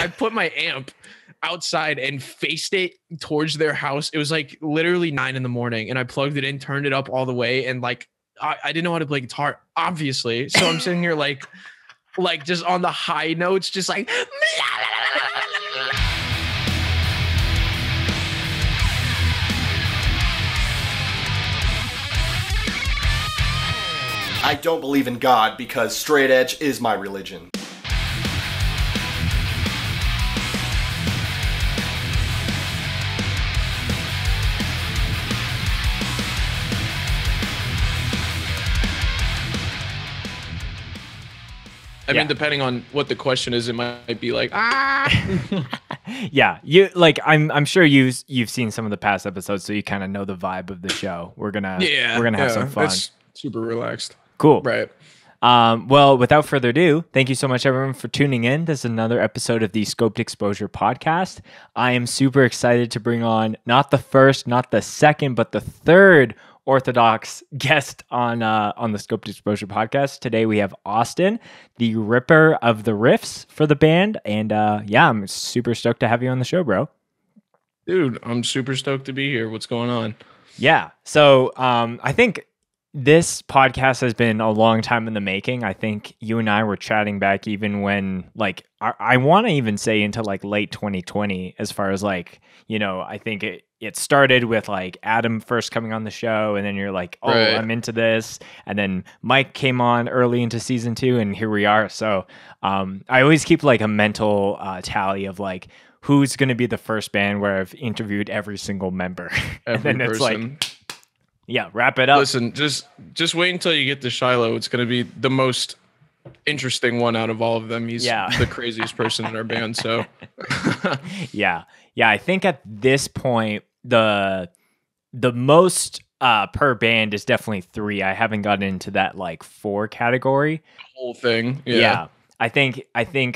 I put my amp outside and faced it towards their house. It was like literally 9 a.m. and I plugged it in, turned it up all the way, and like I didn't know how to play guitar, obviously. So I'm sitting here like just on the high notes, just like I don't believe in God because straight edge is my religion. I mean, depending on what the question is, it might be like, Yeah, you like. I'm sure you've seen some of the past episodes, so you kind of know the vibe of the show. We're gonna have some fun. It's super relaxed. Cool. Right. Well, without further ado, thank you so much, everyone, for tuning in. This is another episode of the Scoped Exposure podcast. I am super excited to bring on not the first, not the second, but the third Orthodox guest on the Scoped Exposure podcast. Today we have Austin, the ripper of the riffs for the band, and I'm super stoked to have you on the show, bro. Dude, I'm super stoked to be here. What's going on? Yeah, so I think this podcast has been a long time in the making. I think you and I were chatting back even when, like, I want to even say into like late 2020, as far as like, I think it started with like Adam first coming on the show, and then you're like, oh, right. I'm into this. And then Mike came on early into season 2, and here we are. So I always keep like a mental tally of like, who's going to be the first band where I've interviewed every single member. And then it's like, yeah, wrap it up. Listen, just wait until you get to Shiloh. It's going to be the most interesting one out of all of them. He's the craziest person in our band. So, yeah. I think at this point, the most per band is definitely 3. I haven't gotten into that like 4 category. Whole thing. Yeah. I think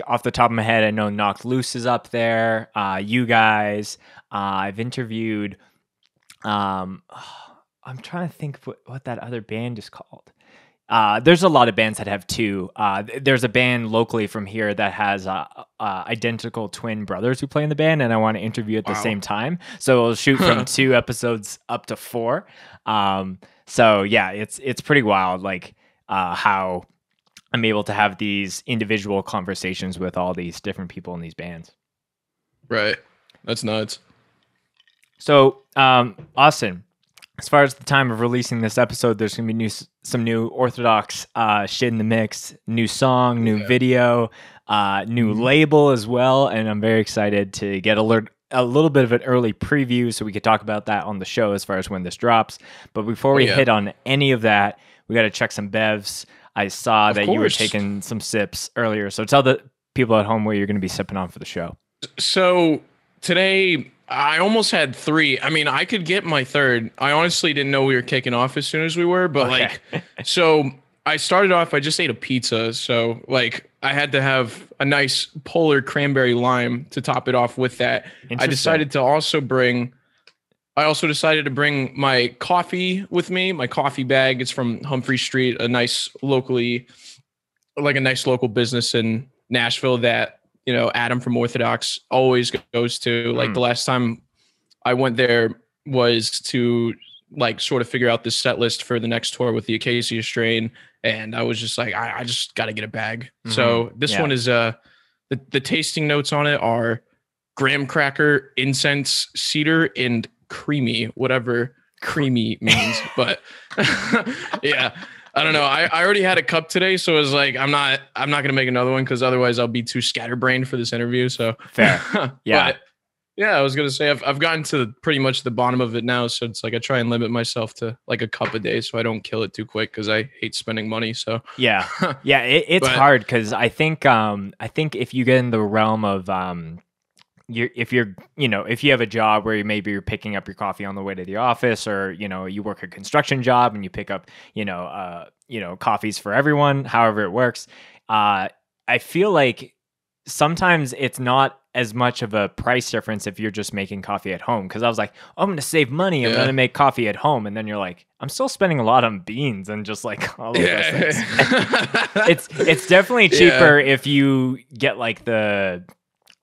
off the top of my head, I know Knocked Loose is up there. You guys. I've interviewed. I'm trying to think what that other band is called. There's a lot of bands that have 2. There's a band locally from here that has identical twin brothers who play in the band, and I want to interview at the same time. So we'll shoot from 2 episodes up to 4. So yeah, it's pretty wild, like how I'm able to have these individual conversations with all these different people in these bands. Right. That's nuts. So, Austin, as far as the time of releasing this episode, there's going to be some new Orthodox shit in the mix, new song, new video, new label as well. And I'm very excited to get a little bit of an early preview so we could talk about that on the show as far as when this drops. But before we hit on any of that, we got to check some bevs. I saw that you were taking some sips earlier. So tell the people at home what you're going to be sipping on for the show. So today, I almost had 3. I mean, I could get my 3rd. I honestly didn't know we were kicking off as soon as we were, but so I started off, I just ate a pizza. So like I had to have a nice polar cranberry lime to top it off with that. I decided to also bring my coffee with me, my coffee bag. It's from Humphrey Street, a nice local business in Nashville that, Adam from Orthodox always goes to. Like the last time I went there was to like sort of figure out the set list for the next tour with the Acacia strain. And I was just like, I just got to get a bag. Mm-hmm. So this one is, the tasting notes on it are graham cracker, incense, cedar, and creamy, whatever creamy means. But yeah. I don't know. I already had a cup today, so it was like I'm not gonna make another one because otherwise I'll be too scatterbrained for this interview. So fair, yeah. But, yeah, I was gonna say I've gotten to pretty much the bottom of it now, so it's like I try and limit myself to like a cup a day, so I don't kill it too quick because I hate spending money. So yeah, it's hard because I think if you get in the realm of if you have a job where you're picking up your coffee on the way to the office, or you work a construction job and you pick up coffees for everyone, however it works, I feel like sometimes it's not as much of a price difference if you're just making coffee at home. Because I was like, I'm going to save money, I'm going to make coffee at home, and then you're like, I'm still spending a lot on beans and just like all of those things. It's definitely cheaper if you get like the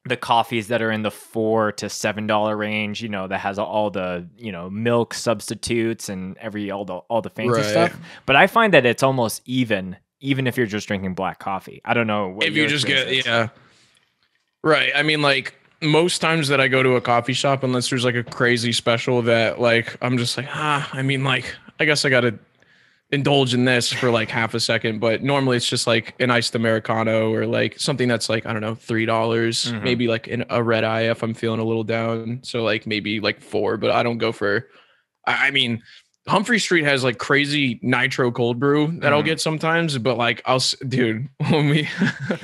the coffees that are in the $4 to $7 range, you know, that has all the, you know, milk substitutes and all the fancy stuff. But I find that it's almost even if you're just drinking black coffee. I don't know what if you just get right. I mean, like most times that I go to a coffee shop, unless there's like a crazy special that like I'm just like, I mean, like I guess I gotta indulge in this for like half a second, but normally it's just like an iced Americano or like something that's like, I don't know, $3, maybe like a red eye if I'm feeling a little down. So like maybe like 4, but I don't go for, I mean, Humphrey Street has like crazy nitro cold brew that I'll get sometimes, but like dude, when we,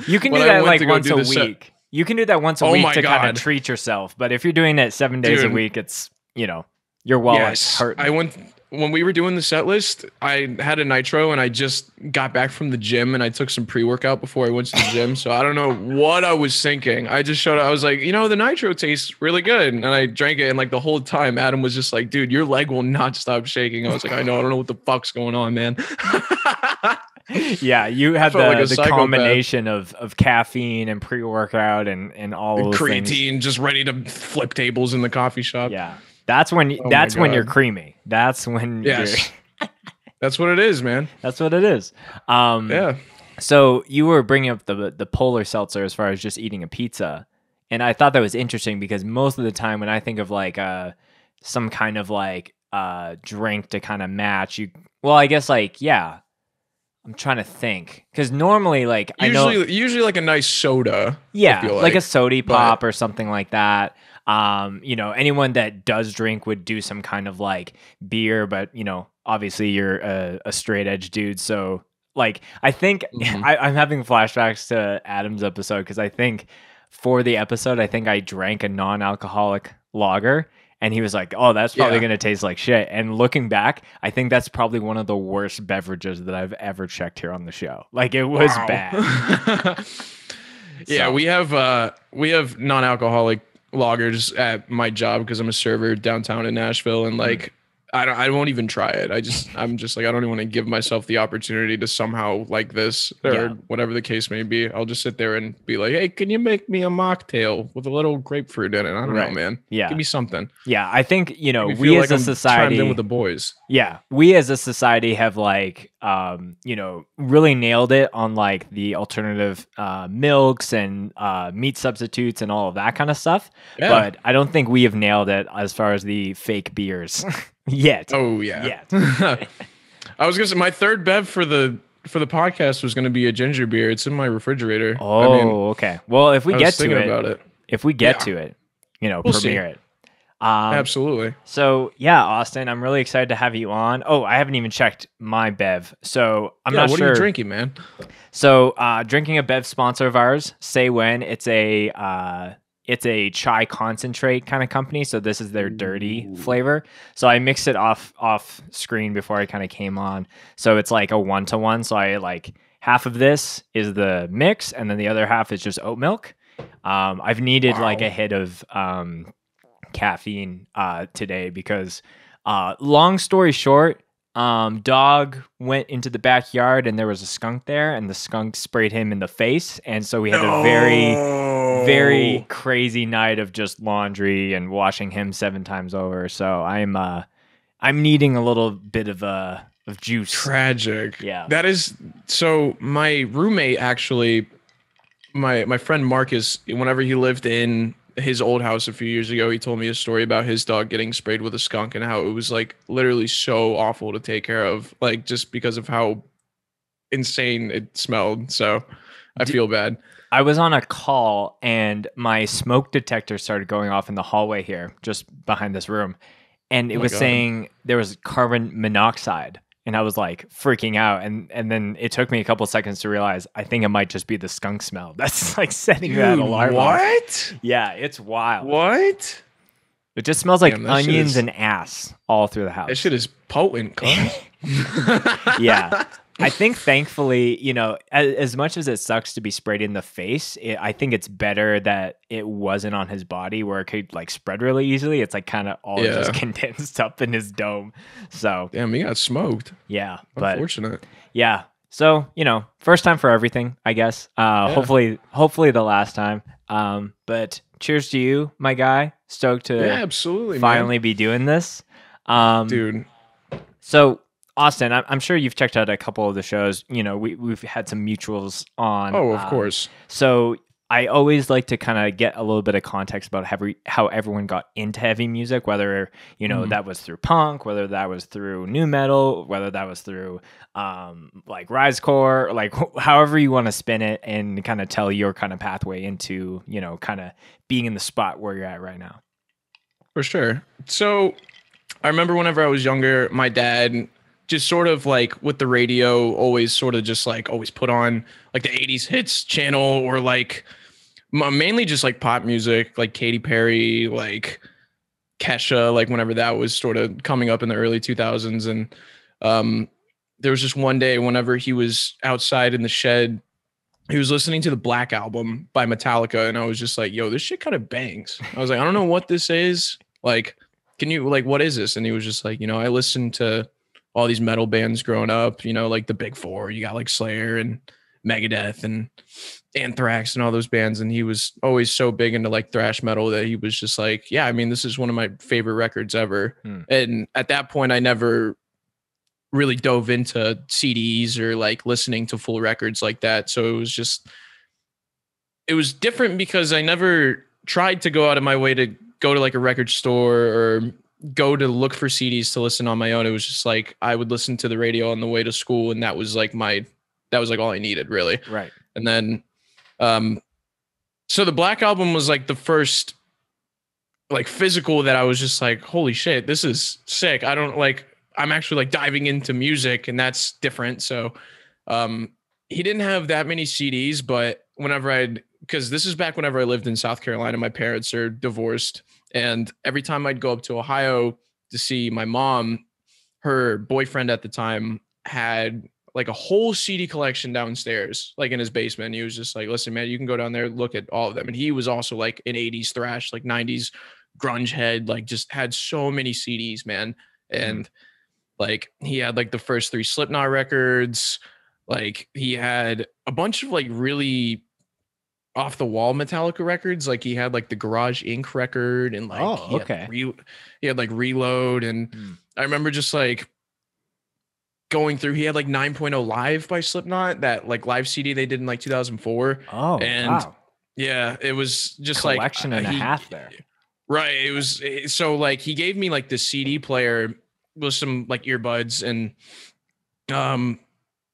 you can do that like once a week. You can do that once a week to kind of treat yourself. But if you're doing it 7 days a week, it's, you know, your wallet's hurting. When we were doing the set list, I had a nitro and I just got back from the gym and I took some pre-workout before I went to the gym. So I don't know what I was thinking. I just showed up. I was like, you know, the nitro tastes really good. And I drank it. And like the whole time, Adam was just like, dude, your leg will not stop shaking. I was like, I don't know what the fuck's going on, man. Yeah, you had the combination of caffeine and pre-workout and all those creatine, things. Just ready to flip tables in the coffee shop. Yeah. That's when you're creamy. That's when you're That's what it is, man. That's what it is. Yeah. So you were bringing up the polar seltzer as far as just eating a pizza. And I thought that was interesting because most of the time when I think of like some kind of like drink to kind of match I guess like, yeah, I'm trying to think because normally like usually like a nice soda. Yeah. Like a soda pop or something like that. You know, anyone that does drink would do some kind of like beer, but you know, obviously you're a straight edge dude. So like, I think I'm having flashbacks to Adam's episode because I think for the episode, I think I drank a non-alcoholic lager and he was like, oh, that's probably going to taste like shit. And looking back, I think that's probably one of the worst beverages that I've ever checked here on the show. Like it was bad. Yeah, we have non-alcoholic lagers at my job because I'm a server downtown in Nashville, and like I won't even try it. I'm just like I don't even want to give myself the opportunity to somehow like this or whatever the case may be. I'll just sit there and be like, hey, can you make me a mocktail with a little grapefruit in it? I don't know, man. Yeah, give me something. Yeah, I think you know we as a society chimed in with the boys. Yeah, we as a society have like you know really nailed it on like the alternative milks and meat substitutes and all of that kind of stuff. Yeah. But I don't think we have nailed it as far as the fake beers. Yet. Oh yeah. I was gonna say my third bev for the podcast was gonna be a ginger beer. It's in my refrigerator. Oh, okay. Well, if we get to it, you know, we'll premiere it. Absolutely. So yeah, Austin, I'm really excited to have you on. Oh, I haven't even checked my bev, so I'm not sure. What are you drinking, man? So, drinking a bev sponsor of ours. Say when it's a chai concentrate kind of company. So this is their dirty flavor. So I mixed it off screen before I kind of came on. So it's like a 1-to-1. So I like half of this is the mix and then the other half is just oat milk. I've needed like a hit of caffeine today because long story short, dog went into the backyard and there was a skunk there and the skunk sprayed him in the face. And so we had a very crazy night of just laundry and washing him 7 times over. So I'm needing a little bit of juice. Tragic. Yeah. That is so my roommate actually my friend Marcus, whenever he lived in his old house a few years ago, he told me a story about his dog getting sprayed with a skunk and how it was like literally so awful to take care of, like just because of how insane it smelled. So I feel bad. I was on a call and my smoke detector started going off in the hallway here, just behind this room. And it was saying there was carbon monoxide. And I was like freaking out. And then it took me a couple seconds to realize I think it might just be the skunk smell. That's like setting that alarm. What? Yeah, it's wild. What? It just smells like onions and ass all through the house. That shit is potent, cuz. Yeah. I think thankfully, you know, as much as it sucks to be sprayed in the face, I think it's better that it wasn't on his body where it could like spread really easily. It's like kind of all just condensed up in his dome. So damn, he got smoked. Yeah. Unfortunate. Yeah. So, you know, first time for everything, I guess. Hopefully the last time. But cheers to you, my guy. Stoked to absolutely, finally man. be doing this. Dude. So Austin, I'm sure you've checked out a couple of the shows. You know, we've had some mutuals on. Oh, of course. So I always like to kind of get a little bit of context about how everyone got into heavy music, whether, you know, that was through punk, whether that was through nu metal, whether that was through like risecore, like however you want to spin it, and kind of tell your kind of pathway into, you know, kind of being in the spot where you're at right now. For sure. So I remember whenever I was younger, my dad just sort of like with the radio always sort of just like always put on like the 80s hits channel, or like mainly just like pop music, like Katy Perry, like Kesha, like whenever that was sort of coming up in the early 2000s. And there was just one day whenever he was outside in the shed, he was listening to the Black Album by Metallica, and I was just like, yo, this shit kind of bangs. I was like, I don't know what this is. Like, can you, like, what is this? And he was just like, you know, I listened to all these metal bands growing up, you know, like the big four. You got like Slayer and Megadeth and Anthrax and all those bands. And he was always so big into like thrash metal that he was just like, yeah, I mean, this is one of my favorite records ever. And at that point, I never really dove into CDs or like listening to full records like that. So it was different because I never tried to go out of my way to go to like a record store or go to look for CDs to listen on my own. It was just like I would listen to the radio on the way to school, and that was like all I needed, really. Right. And then so the Black Album was like the first like physical that I was just like, holy shit, this is sick. I'm actually like diving into music, and that's different. So he didn't have that many CDs, but because this is back whenever I lived in South Carolina, my parents are divorced. And every time I'd go up to Ohio to see my mom, her boyfriend at the time had like a whole CD collection downstairs, like in his basement. He was just like, listen, man, you can go down there, look at all of them. And he was also like an 80s thrash, like 90s grunge head, like just had so many CDs, man. And like he had like the first 3 Slipknot records. Like he had a bunch of like really off the wall Metallica records. Like he had like the Garage Inc. record, and like he had like Reload. And I remember just like going through, he had like 9.0 Live by Slipknot, that like live CD they did in like 2004. Oh, and wow. Yeah, it was just collection like and a half there. Right. It was so like he gave me like the CD player with some like earbuds, and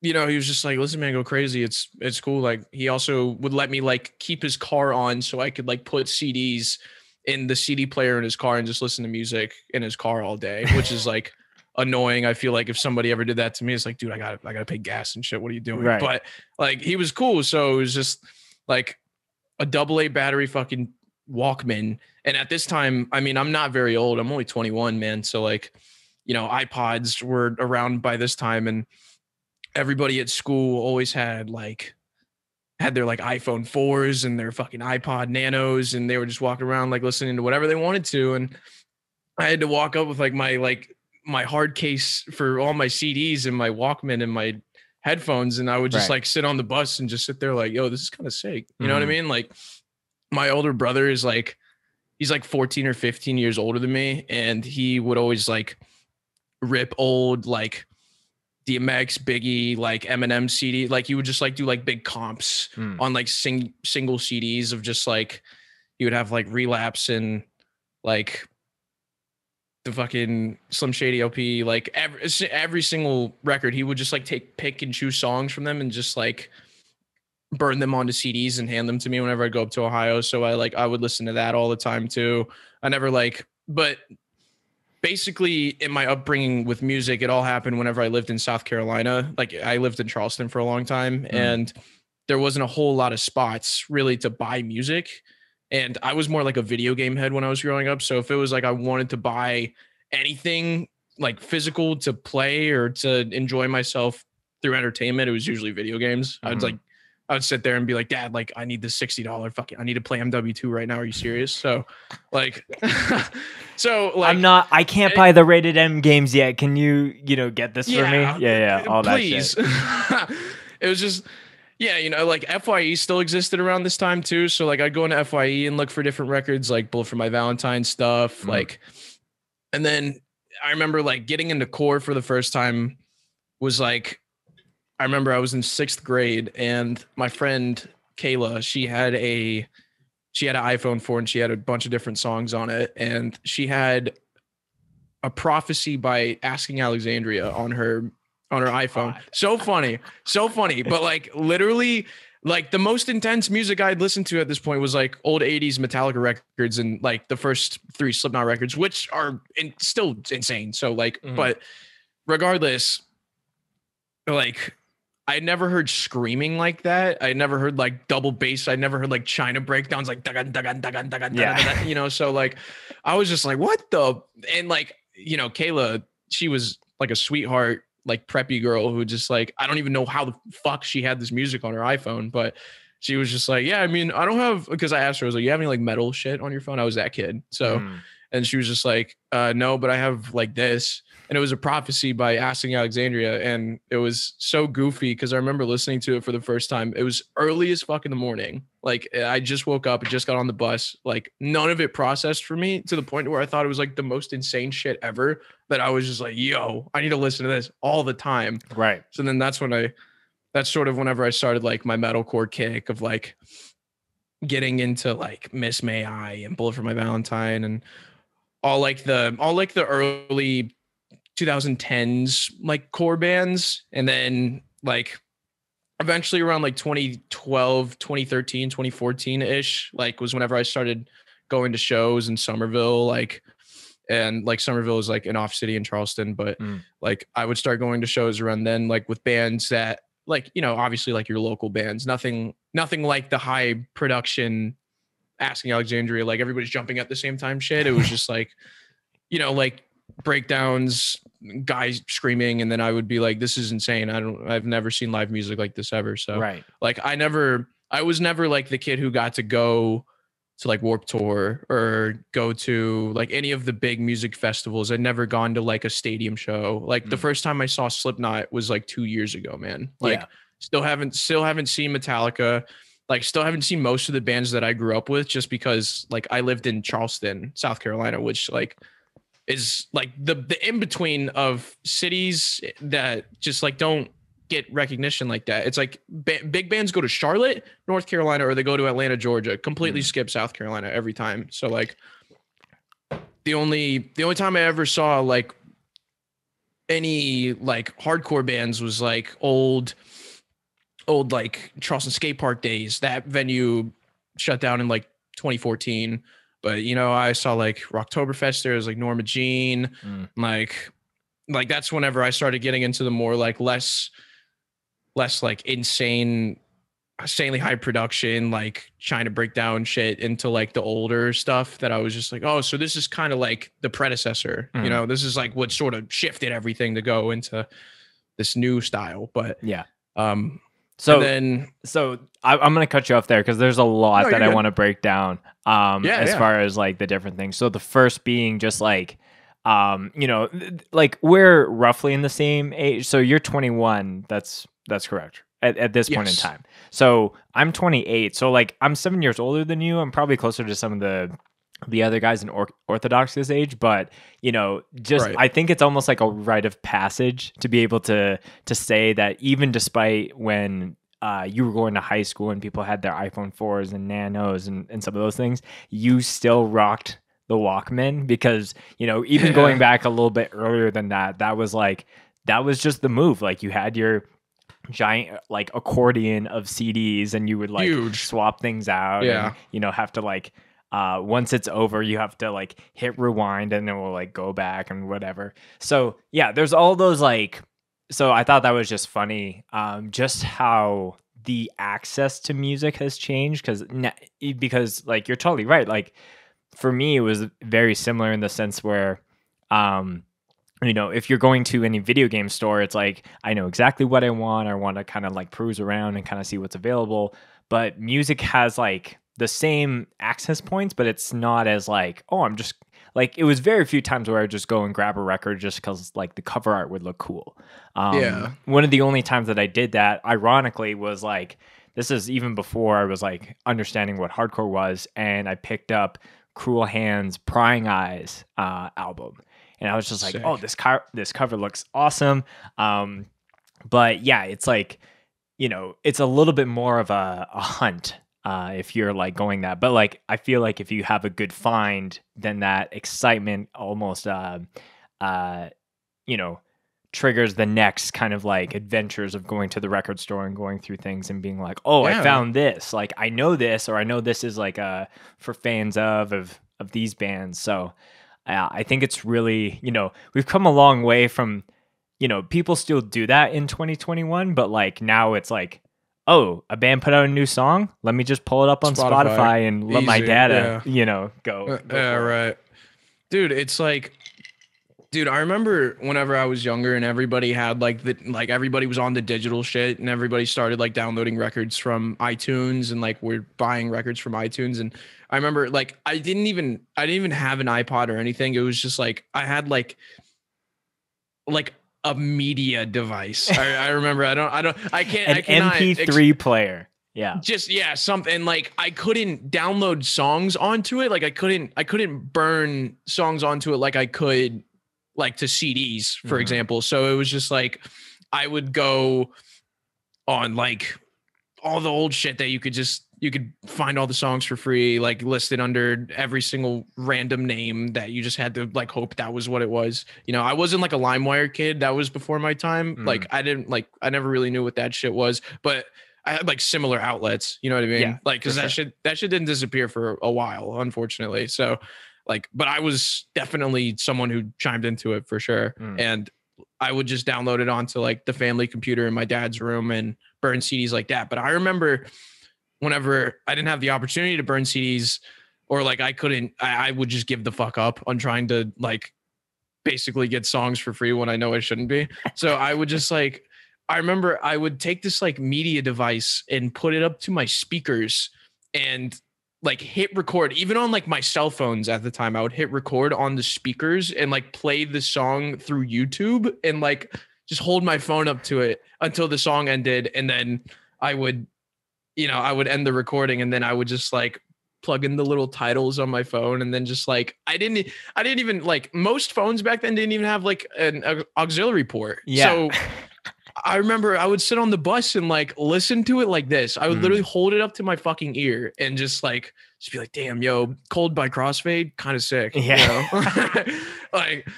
you know, he was just like, listen, man, go crazy. It's cool. Like he also would let me like keep his car on so I could like put CDs in the CD player in his car and just listen to music in his car all day, which is like annoying. I feel like if somebody ever did that to me, it's like, dude, I gotta pay gas and shit. What are you doing? Right. But like he was cool. So it was just like a AA battery fucking Walkman. And at this time, I mean, I'm not very old. I'm only 21, man. So like, you know, iPods were around by this time, and everybody at school always had their like iPhone 4s and their fucking iPod Nanos, and they were just walking around like listening to whatever they wanted to. And I had to walk up with like my hard case for all my CDs and my Walkman and my headphones, and I would just like sit on the bus and just sit there like, yo, this is kind of sick. You know what I mean? Like my older brother is like, he's like 14 or 15 years older than me, and he would always like rip old like DMX, Biggie, like Eminem CD. Like he would just like do like big comps on like single CDs of just like, he would have like Relapse and like the fucking Slim Shady LP, like every single record. He would just like pick and choose songs from them and just like burn them onto CDs and hand them to me whenever I go up to Ohio. So I would listen to that all the time too. But basically in my upbringing with music, it all happened whenever I lived in South Carolina. Like I lived in Charleston for a long time, and there wasn't a whole lot of spots really to buy music. And I was more like a video game head when I was growing up. So if it was like I wanted to buy anything like physical to play or to enjoy myself through entertainment, it was usually video games. I would sit there and be like, Dad, like I need this $60 I need to play MW2 right now. Are you serious? So like, I can't buy the rated M games yet. Can you get this for me? Yeah. All please. that shit. It was just, Yeah, you know, like FYE still existed around this time too. So like I'd go into FYE and look for different records, like Bullet for My Valentine stuff, like, and then I remember like getting into core for the first time was like, I remember I was in 6th grade and my friend Kayla, she had an iPhone 4 and she had a bunch of different songs on it, and she had a prophecy by Asking Alexandria on her iPhone. God. So funny. But like literally, like the most intense music I'd listened to at this point was like old 80s Metallica records and like the first 3 Slipknot records, which are still insane. So like, but regardless, like I never heard screaming like that. I never heard like double bass. I never heard like China breakdowns like dagan, dagan, dagan, dagan, dagan, you know. So like I was just like, what the, and like, you know, Kayla, she was like a sweetheart, like preppy girl who just like, I don't even know how the fuck she had this music on her iPhone, but she was just like, yeah, I mean, I don't have, because I asked her, I was like, you have any like metal shit on your phone? I was that kid. So, and she was just like, no, but I have like this. And it was a prophecy by Asking Alexandria. And it was so goofy because I remember listening to it for the first time. It was early as fuck in the morning. Like I just woke up and just got on the bus. Like none of it processed for me to the point where I thought it was like the most insane shit ever, that I was just like, yo, I need to listen to this all the time. Right. So then that's sort of whenever I started like my metalcore kick of like getting into like Miss May I and Bullet for My Valentine and all like the early 2010s like core bands. And then like eventually around like 2012, 2013, 2014 ish, like was whenever I started going to shows in Somerville, like, and like Somerville is like an off city in Charleston, but like I would start going to shows around then, like with bands that like, you know, obviously like your local bands, nothing like the high production Asking Alexandria, like everybody's jumping at the same time shit. It was just like, you know, like breakdowns, guys screaming, and then I would be like, this is insane. I've never seen live music like this ever. So right. like I was never like the kid who got to go to like Warped Tour or go to like any of the big music festivals. I'd never gone to like a stadium show. Like the first time I saw Slipknot was like 2 years ago, man. Like still haven't seen Metallica. Like still haven't seen most of the bands that I grew up with, just because like I lived in Charleston, South Carolina, which like is like the in between of cities that just like don't get recognition like that. It's like big bands go to Charlotte, North Carolina, or they go to Atlanta, Georgia. Completely skip South Carolina every time. So like the only time I ever saw like any like hardcore bands was like old like Charleston Skate Park days. That venue shut down in like 2014. But you know, I saw like Rocktoberfest. There was like Norma Jean, like that's whenever I started getting into the more like less like insanely high production, like China breakdown shit, into like the older stuff that I was just like, oh, so this is kind of like the predecessor. You know, this is like what sort of shifted everything to go into this new style. But So I'm going to cut you off there because there's a lot that I want to break down as far as like the different things. So the first being just like, you know, like we're roughly in the same age. So you're 21. That's correct at this point in time. So I'm 28. So like I'm 7 years older than you. I'm probably closer to some of the other guys in Orthodox this age, but you know, just I think it's almost like a rite of passage to be able to say that even despite when you were going to high school and people had their iPhone 4s and Nanos and some of those things, you still rocked the Walkman, because you know, even going back a little bit earlier than that, that was just the move. Like you had your giant like accordion of CDs and you would like swap things out and you know, have to like once it's over, you have to like hit rewind and it will like go back and whatever. So yeah, there's all those like, so I thought that was just funny. Just how the access to music has changed. Because like, you're totally right. Like for me, it was very similar in the sense where, you know, if you're going to any video game store, it's like, I know exactly what I want. I want to kind of like cruise around and kind of see what's available. But music has like the same access points, but it's not as like, oh, I'm just like, it was very few times where I would just go and grab a record just because like the cover art would look cool. One of the only times that I did that, ironically, was like this is even before I was like understanding what hardcore was, and I picked up Cruel Hands' Prying Eyes album, and I was just like, Sick. oh, this cover looks awesome. But yeah, it's like, it's a little bit more of a hunt if you're like going that. But like, I feel like if you have a good find, then that excitement almost, triggers the next kind of like adventures of going to the record store and going through things and being like, oh, I found this. Like, I know this, or I know this is like for fans of these bands. So I think it's really, we've come a long way from, people still do that in 2021, but like now it's like, oh, a band put out a new song. Let me just pull it up on Spotify and let my data, go. Yeah, right. Dude, it's like, dude, I remember whenever I was younger and everybody had everybody was on the digital shit and everybody started like downloading records from iTunes and like we're buying records from iTunes. And I remember like I didn't even have an iPod or anything. It was just like I had like a media device. I remember I can't MP3 player. Yeah. Something like I couldn't download songs onto it. Like I couldn't burn songs onto it like I could like to CDs, for example. So it was just like I would go on like all the old shit that you could find all the songs for free, like listed under every single random name that you just had to like hope that was what it was. I wasn't like a LimeWire kid. That was before my time. Like I never really knew what that shit was, but I had like similar outlets, you know what I mean? Yeah, like, cause that shit didn't disappear for a while, unfortunately. So like, but I was definitely someone who chimed into it for sure. And I would just download it onto like the family computer in my dad's room and burn CDs like that. But I remember whenever I didn't have the opportunity to burn CDs or like I would just give the fuck up on trying to like basically get songs for free when I know I shouldn't be. So I would just like, I remember I would take this like media device and put it up to my speakers and like hit record, even on like my cell phones at the time. I would hit record on the speakers and like play the song through YouTube and like just hold my phone up to it until the song ended. And then I would end the recording and then I would just like plug in the little titles on my phone. And then just like, I didn't even like most phones back then didn't even have like an auxiliary port. Yeah. So I remember I would sit on the bus and like listen to it like this. I would literally hold it up to my fucking ear and just be like, damn, yo, Cold by Crossfade, kind of sick. Yeah. Like,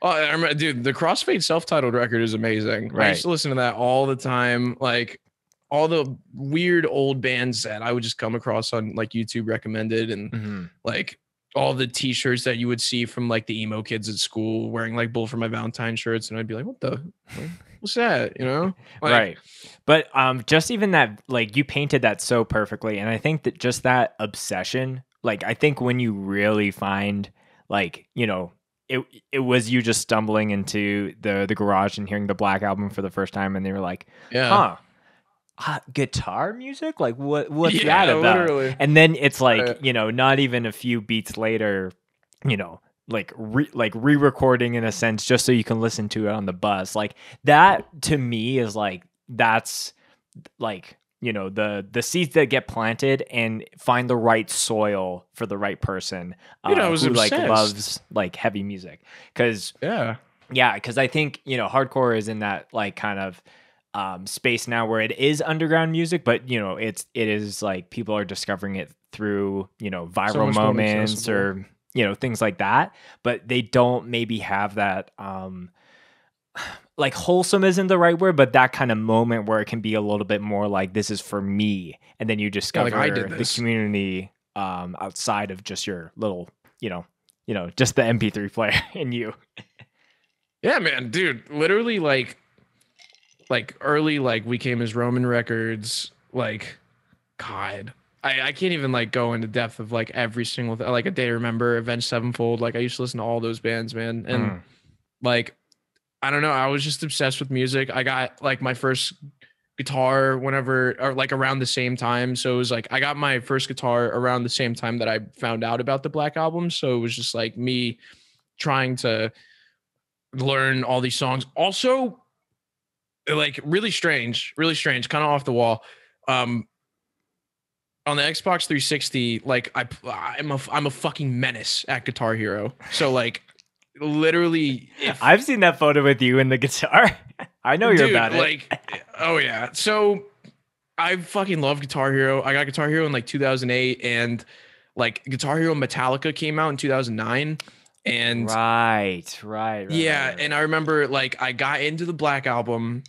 I remember, dude, the Crossfade self-titled record is amazing. Right. I used to listen to that all the time. Like all the weird old bands that I would just come across on like YouTube recommended and like all the t-shirts that you would see from like the emo kids at school wearing like Bull for My Valentine shirts. And I'd be like, what's that? Like, right. But just even that, like you painted that so perfectly. And I think that just that obsession, like I think when you really find like, it was you just stumbling into the garage and hearing the Black Album for the first time. And they were like, guitar music? Like what's that about? Literally. And then it's like, not even a few beats later, like re-recording in a sense just so you can listen to it on the bus. Like that to me is like that's like the seeds that get planted and find the right soil for the right person who like loves like heavy music because I think hardcore is in that like kind of space now where it is underground music, but it is like people are discovering it through viral moments or things like that, but they don't maybe have that like wholesome isn't the right word, but that kind of moment where it can be a little bit more like this is for me, and then you discover the community outside of just your little just the MP3 player in you. Yeah, man, dude, literally like early like We Came as Roman records, like God, I can't even like go into depth of like every single like A Day to Remember, Avenged Sevenfold. Like I used to listen to all those bands, man, and like I don't know, I was just obsessed with music. I got like my first guitar whenever or like around the same time, so it was like I got my first guitar around the same time that I found out about the Black Album. So it was just like me trying to learn all these songs. Also, like really strange, kind of off the wall. on the Xbox 360, like I'm a fucking menace at Guitar Hero. So like literally I've seen that photo with you and the guitar. I know you're about it. Like, oh yeah. So I fucking love Guitar Hero. I got Guitar Hero in like 2008, and like Guitar Hero Metallica came out in 2009. And right. And I remember like I got into the Black Album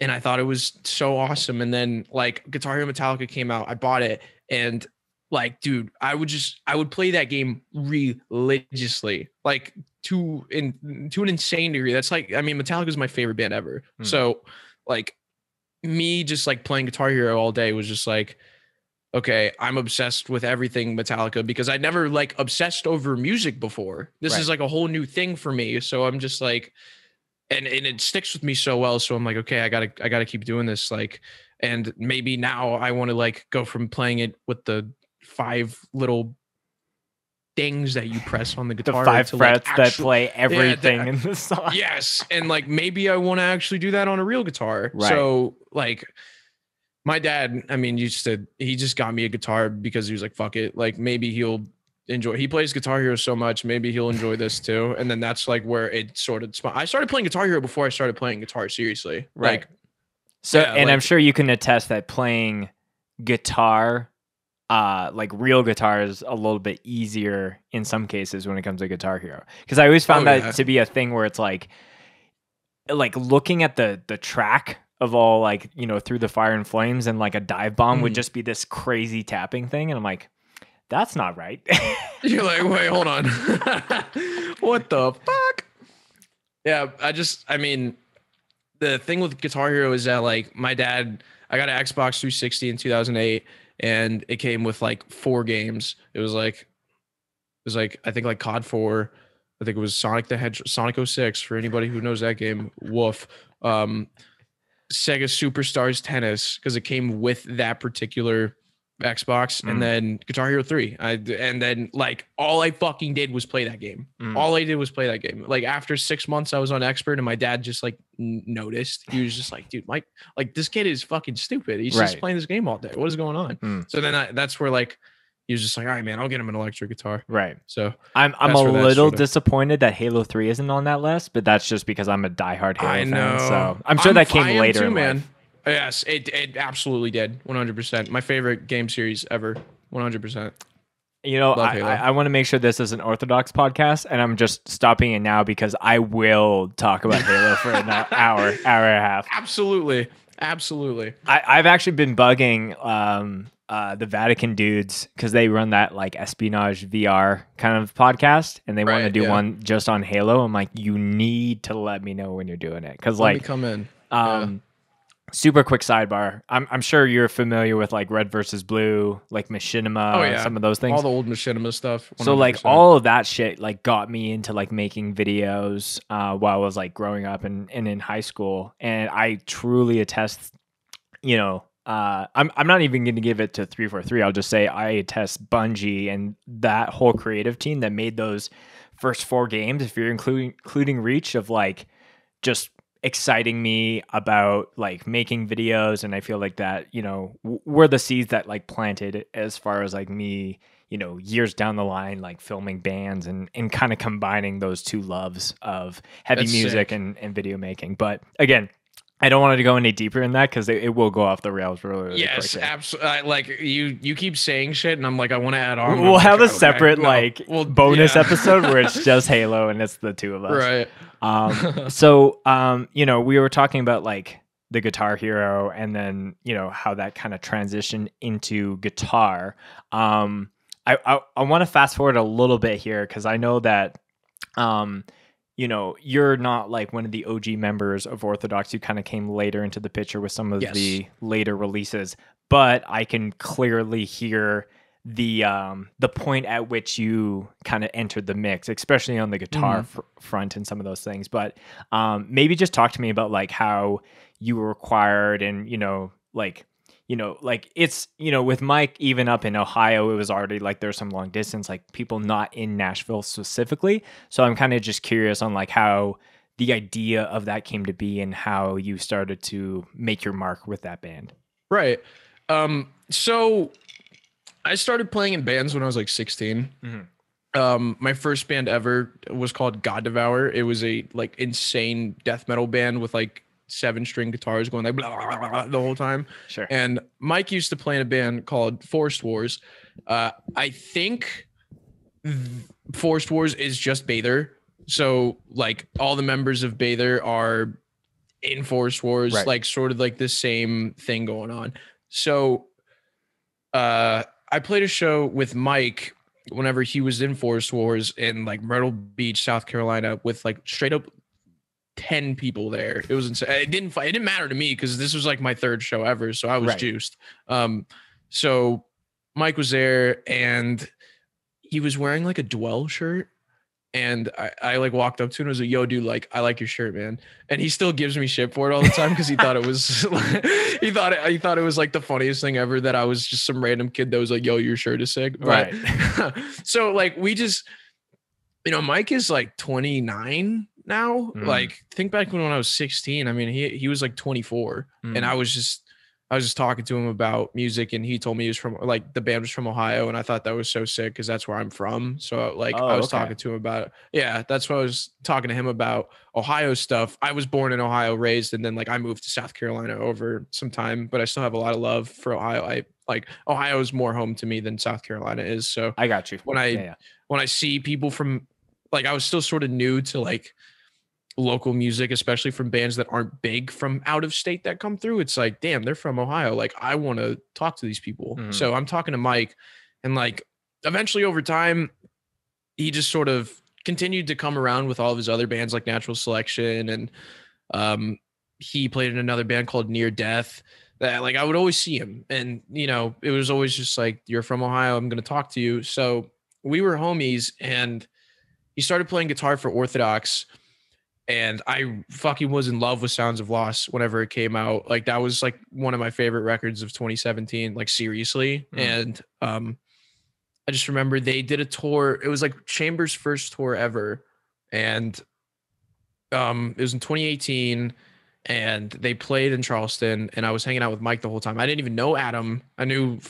and I thought it was so awesome. And then like Guitar Hero Metallica came out, I bought it, and like, dude, I would play that game religiously, like to an insane degree. That's like, I mean, Metallica is my favorite band ever. So like me just like playing Guitar Hero all day was just like, okay, I'm obsessed with everything Metallica, because I never like obsessed over music before. This is like a whole new thing for me. So I'm just like, and it sticks with me so well. So I'm like, okay, I gotta keep doing this. Like, and maybe now I want to like go from playing it with the 5 little things that you press on the guitar, the 5 to frets like that play everything in the song. Yes. And like, maybe I want to actually do that on a real guitar. Right. So like, my dad, I mean, he just got me a guitar because he was like, fuck it. Like, maybe he'll enjoy, he plays Guitar Hero so much, maybe he'll enjoy this too. And then that's like where it sort of, I started playing Guitar Hero before I started playing guitar seriously. Right. Like, so, yeah, and like, I'm sure you can attest that playing guitar, like real guitar, is a little bit easier in some cases when it comes to Guitar Hero. Because I always found that to be a thing where it's like looking at the track of all, like, you know, Through the Fire and Flames, and like a dive bomb would just be this crazy tapping thing. And I'm like, that's not right. You're like, wait, hold on. What the fuck? Yeah, I mean, the thing with Guitar Hero is that like my dad, I got an Xbox 360 in 2008, and it came with like 4 games. It was like I think like COD 4. I think it was Sonic 06 for anybody who knows that game. Woof. Sega Superstars Tennis, because it came with that particular Xbox, and then Guitar Hero 3. And then like all I fucking did was play that game. All I did was play that game. Like after 6 months, I was on Expert, and my dad just like noticed. He was just like, dude, Mike, like this kid is fucking stupid. He's just playing this game all day. What is going on? So then that's where like he was just like, all right, man, I'll get him an electric guitar. Right. So I'm a little disappointed that Halo 3 isn't on that list, but that's just because I'm a diehard Halo fan. So I'm sure that came later in life. Yes, it absolutely did. 100%. My favorite game series ever. 100%. You know, I want to make sure this is an Orthodox podcast, and I'm just stopping it now because I will talk about Halo for an hour and a half. Absolutely. I've actually been bugging the Vatican dudes, because they run that like espionage VR kind of podcast, and they want to do one just on Halo. I'm like, you need to let me know when you're doing it, because like, let me come in. Super quick sidebar. I'm sure you're familiar with like Red versus Blue, like Machinima, some of those things. All the old Machinima stuff. 100%. So like all of that shit like got me into like making videos while I was like growing up and in high school. And I truly attest, you know, I'm not even going to give it to 343. I'll just say I attest Bungie and that whole creative team that made those first 4 games, if you're including Reach, of like just exciting me about like making videos. And I feel like that, you know, were the seeds that like planted as far as like me, you know, years down the line, like filming bands and kind of combining those two loves of heavy music and video making. But again, I don't want to go any deeper in that because it will go off the rails really yes, quickly. Absolutely. Like you keep saying shit, and I'm like, I want to add on. We'll have a separate bonus episode where it's just Halo and it's the two of us. Right. So you know, we were talking about like the Guitar Hero, and then you know how that kind of transitioned into guitar. I want to fast forward a little bit here because I know that you know, you're not like one of the OG members of Orthodox. You kind of came later into the picture with some of the later releases, but I can clearly hear the point at which you kind of entered the mix, especially on the guitar front and some of those things. But maybe just talk to me about like how you were required, and like it's, you know, with Mike, even up in Ohio, it was already like there's some long distance, like people not in Nashville specifically. So I'm kind of just curious on like how the idea of that came to be and how you started to make your mark with that band. Right. So I started playing in bands when I was like 16. My first band ever was called God Devour. It was a like insane death metal band with like 7-string guitars going like blah, blah, blah, blah, the whole time. Sure. And Mike used to play in a band called Forest Wars. I think Forest Wars is just Bather. So like all the members of Bather are in Forest Wars, Right. like sort of like the same thing going on. So I played a show with Mike whenever he was in Forest Wars in like Myrtle Beach, South Carolina, with like straight up 10 people there. It was insane. It didn't matter to me because this was like my third show ever, so I was juiced. So Mike was there and he was wearing like a Dwell shirt. And I like walked up to him and was like, yo, dude, like, I like your shirt, man. And he still gives me shit for it all the time because he thought it was he thought it was like the funniest thing ever that I was just some random kid that was like, yo, your shirt is sick. But, Right. So like we just, Mike is like 29 now. Like think back when I was 16. I mean, he was like 24 and I was just talking to him about music and he told me he was from like the band was from Ohio and I thought that was so sick because that's where I'm from. So like I was talking to him about it. Yeah, that's what I was talking to him about Ohio stuff. I was born in Ohio, raised, and then like I moved to South Carolina over some time, but I still have a lot of love for Ohio. I like Ohio is more home to me than South Carolina is. So I got you. When I see people from like I was still sort of new to like local music, especially from bands that aren't big from out of state that come through. It's like, damn, they're from Ohio. Like, I want to talk to these people. So I'm talking to Mike, and like eventually over time, he just sort of continued to come around with all of his other bands like Natural Selection. And he played in another band called Near Death that like I would always see him. And, it was always just like, you're from Ohio, I'm going to talk to you. So we were homies and he started playing guitar for Orthodox. And I fucking was in love with Sounds of Loss whenever it came out. Like that was like one of my favorite records of 2017, like seriously. And I just remember they did a tour. It was like Chamber's first tour ever. And it was in 2018 and they played in Charleston and I was hanging out with Mike the whole time. I didn't even know Adam. I knew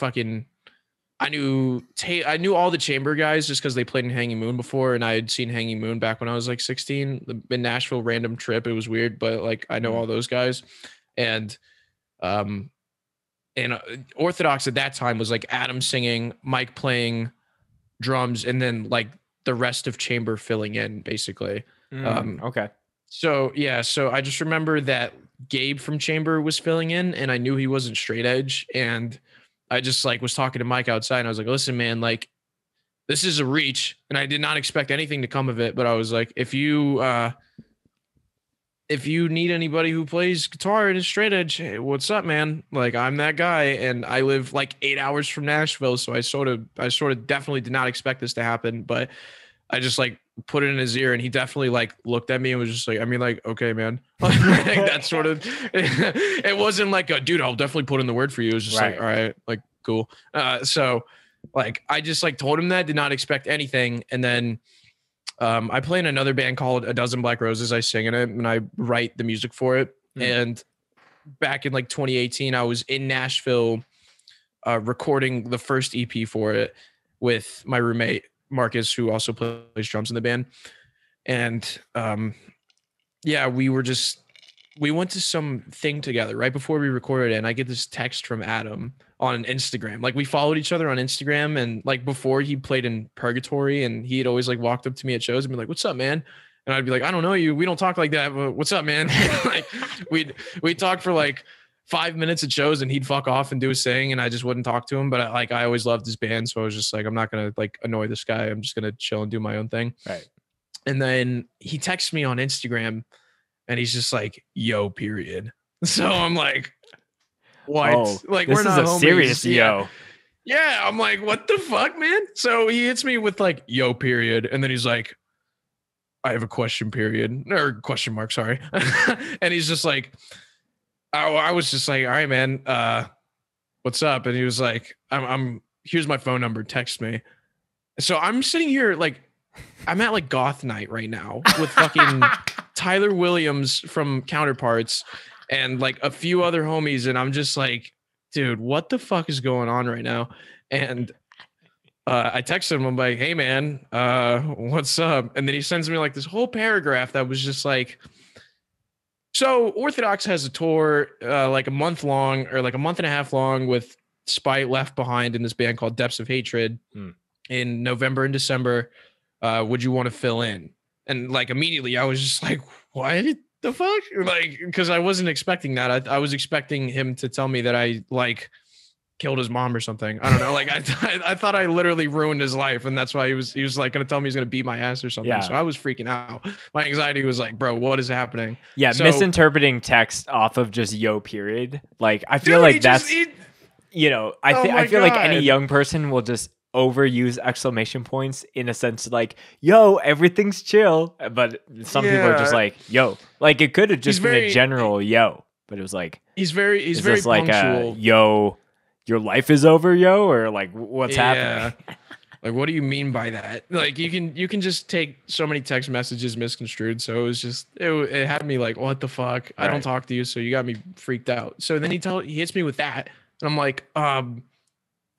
all the Chamber guys just because they played in Hanging Moon before, and I had seen Hanging Moon back when I was like 16 in Nashville. Random trip, it was weird, but like I know all those guys, and Orthodox at that time was like Adam singing, Mike playing drums, and then like the rest of Chamber filling in basically. Okay. So yeah, so I just remember that Gabe from Chamber was filling in, and I knew he wasn't straight edge, and I just like was talking to Mike outside and I was like, listen, man, like this is a reach and I did not expect anything to come of it. But I was like, if you need anybody who plays guitar and is straight edge, hey, what's up, man? Like I'm that guy. And I live like 8 hours from Nashville. So I sort of definitely did not expect this to happen, but I just like put it in his ear and he definitely like looked at me and was just like, I mean, like, okay, man. Like, that sort of, it wasn't like a dude, I'll definitely put in the word for you. It was just like, all right, like cool. So like, I just like told him that, did not expect anything. And then I play in another band called A Dozen Black Roses. I sing in it and I write the music for it. And back in like 2018, I was in Nashville recording the first EP for it with my roommate, Marcus, who also plays drums in the band. And yeah, we went to some thing together right before we recorded it, and I get this text from Adam on Instagram. Like we followed each other on Instagram, and like before he played in Purgatory, and he had always like walked up to me at shows and be like, what's up, man? And I'd be like, I don't know you, we don't talk like that, but what's up, man? Like we'd talk for like 5 minutes at shows and he'd fuck off and do his thing and I just wouldn't talk to him. But I always loved his band. So I was just like, I'm not going to like annoy this guy. I'm just going to chill and do my own thing. Right. And then he texts me on Instagram and he's just like, yo, period. So I'm like, what? Oh, like this we're not is a homies. serious yo. Yeah. I'm like, what the fuck, man? So he hits me with like, yo, period. And then he's like, I have a question, period. Or question mark, sorry. And he's just like, I was just like, all right, man, what's up? And he was like, I'm here's my phone number, text me. So I'm sitting here like, I'm at like goth night right now with fucking Tyler Williams from Counterparts and like a few other homies. And I'm just like, dude, what the fuck is going on right now? And I texted him. I'm like, hey man, what's up? And then he sends me like this whole paragraph that was just like, so Orthodox has a tour like a month long or like a month and a half long with Spite Left Behind in this band called Depths of Hatred in November and December. Would you want to fill in? And like immediately I was just like, what the fuck? Like, because I wasn't expecting that. I was expecting him to tell me that I like killed his mom or something. I don't know. Like I thought I literally ruined his life, and that's why he was like going to tell me he's going to beat my ass or something. Yeah. So I was freaking out. My anxiety was like, bro, what is happening? Yeah, so, misinterpreting text off of just yo period. Like I feel like that's you know, I feel like any young person will just overuse exclamation points in a sense like yo, everything's chill, but some people are just like yo. Like it could have just been a general yo, but it was like he's very like punctual. A yo, your life is over, yo, or like what's happening? Like, what do you mean by that? Like, you can just take so many text messages misconstrued. So it was just it had me like, what the fuck? I don't talk to you, so you got me freaked out. So then he hits me with that, and I'm like,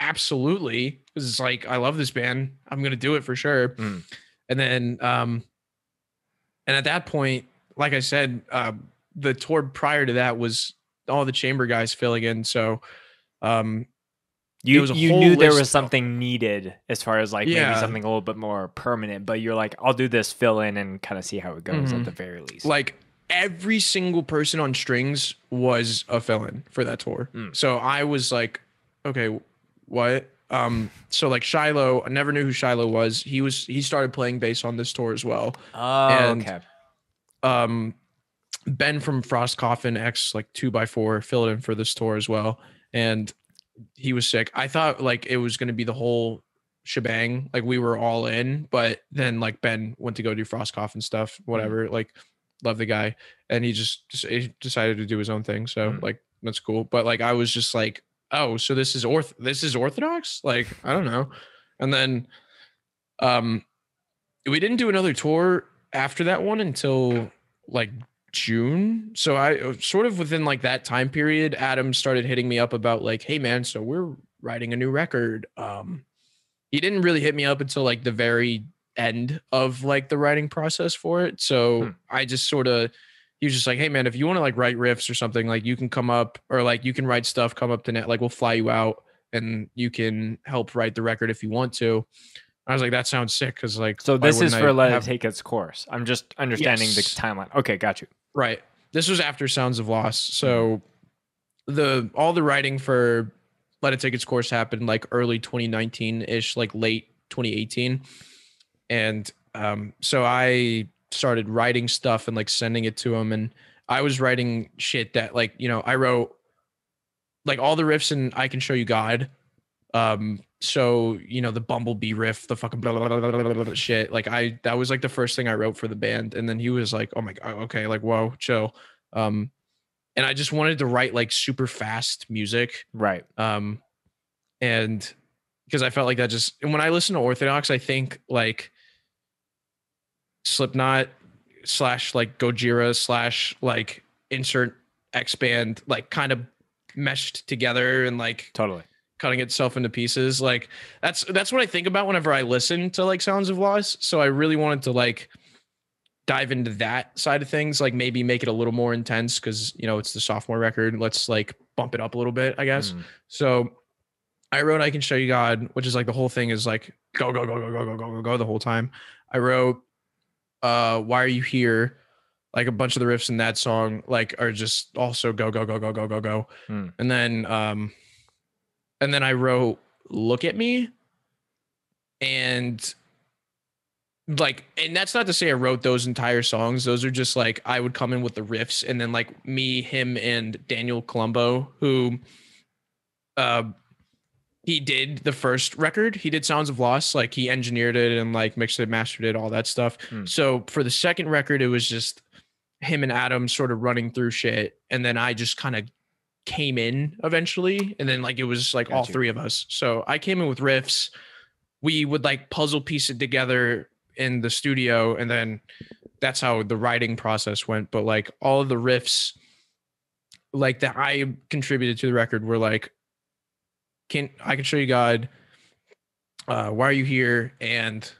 absolutely, because it's like I love this band. I'm gonna do it for sure. And then and at that point, like I said, the tour prior to that was all the chamber guys filling in. So you knew there was something needed as far as like maybe something a little bit more permanent, but you're like, I'll do this fill in and kind of see how it goes at the very least. Like every single person on strings was a fill in for that tour. So I was like, okay, what? So like Shiloh, I never knew who Shiloh was. He started playing bass on this tour as well. Oh, and, okay. Ben from Frost Coffin X like 2x4 filled in for this tour as well, and he was sick. I thought like it was going to be the whole shebang, like we were all in, but then like Ben went to go do Frost Coffin stuff, whatever. Like, love the guy, and he he decided to do his own thing. So like that's cool. But like I was just like, oh, so this is Orthodox? Like I don't know. And then we didn't do another tour after that one until like June. So I sort of within like that time period, Adam started hitting me up about like, hey man, so we're writing a new record. He didn't really hit me up until like the very end of like the writing process for it. So I just sort of, he was just like, hey man, if you want to like write riffs or something, like you can come up, or like you can write stuff, come up to net, like we'll fly you out and you can help write the record if you want to. I was like, that sounds sick. Cause like, so this is for Let It Take Its Course. I'm just understanding the timeline. Okay. Got you. Right. This was after Sounds of Loss. So all the writing for Let It Take Its Course happened like early 2019 ish, like late 2018. And so I started writing stuff and like sending it to him. And I was writing shit that like, you know, I wrote like all the riffs in I Can Show You God. So, you know, the Bumblebee riff, the fucking blah, blah, blah, blah, blah, blah, shit. Like that was like the first thing I wrote for the band. And then he was like, oh my God, okay. Like, whoa, chill. And I just wanted to write like super fast music. Right. And because I felt like that and when I listen to Orthodox, I think like Slipknot / like Gojira / like insert X band, like kind of meshed together and like totally cutting itself into pieces. Like that's what I think about whenever I listen to like Sounds of Loss. So I really wanted to like dive into that side of things, like maybe make it a little more intense because, you know, it's the sophomore record. Let's like bump it up a little bit, I guess. So I wrote I Can Show You God, which is like the whole thing is like go, go, go, go, go, go, go, go, go the whole time. I wrote Why Are You Here? Like a bunch of the riffs in that song like are just also go, go, go, go, go, go, go. And then I wrote Look at Me. And like, and that's not to say I wrote those entire songs. Those are just like, I would come in with the riffs and then like me, him, and Daniel Colombo, who he did the first record. He did Sounds of Loss. Like he engineered it and like mixed it, mastered it, all that stuff. So for the second record, it was just him and Adam sort of running through shit. And then I just kind of came in eventually. And then like, it was like all three of us. So I came in with riffs. We would like puzzle piece it together in the studio. And then that's how the writing process went. But like all of the riffs like that I contributed to the record were like I can show you God. Why are you here? And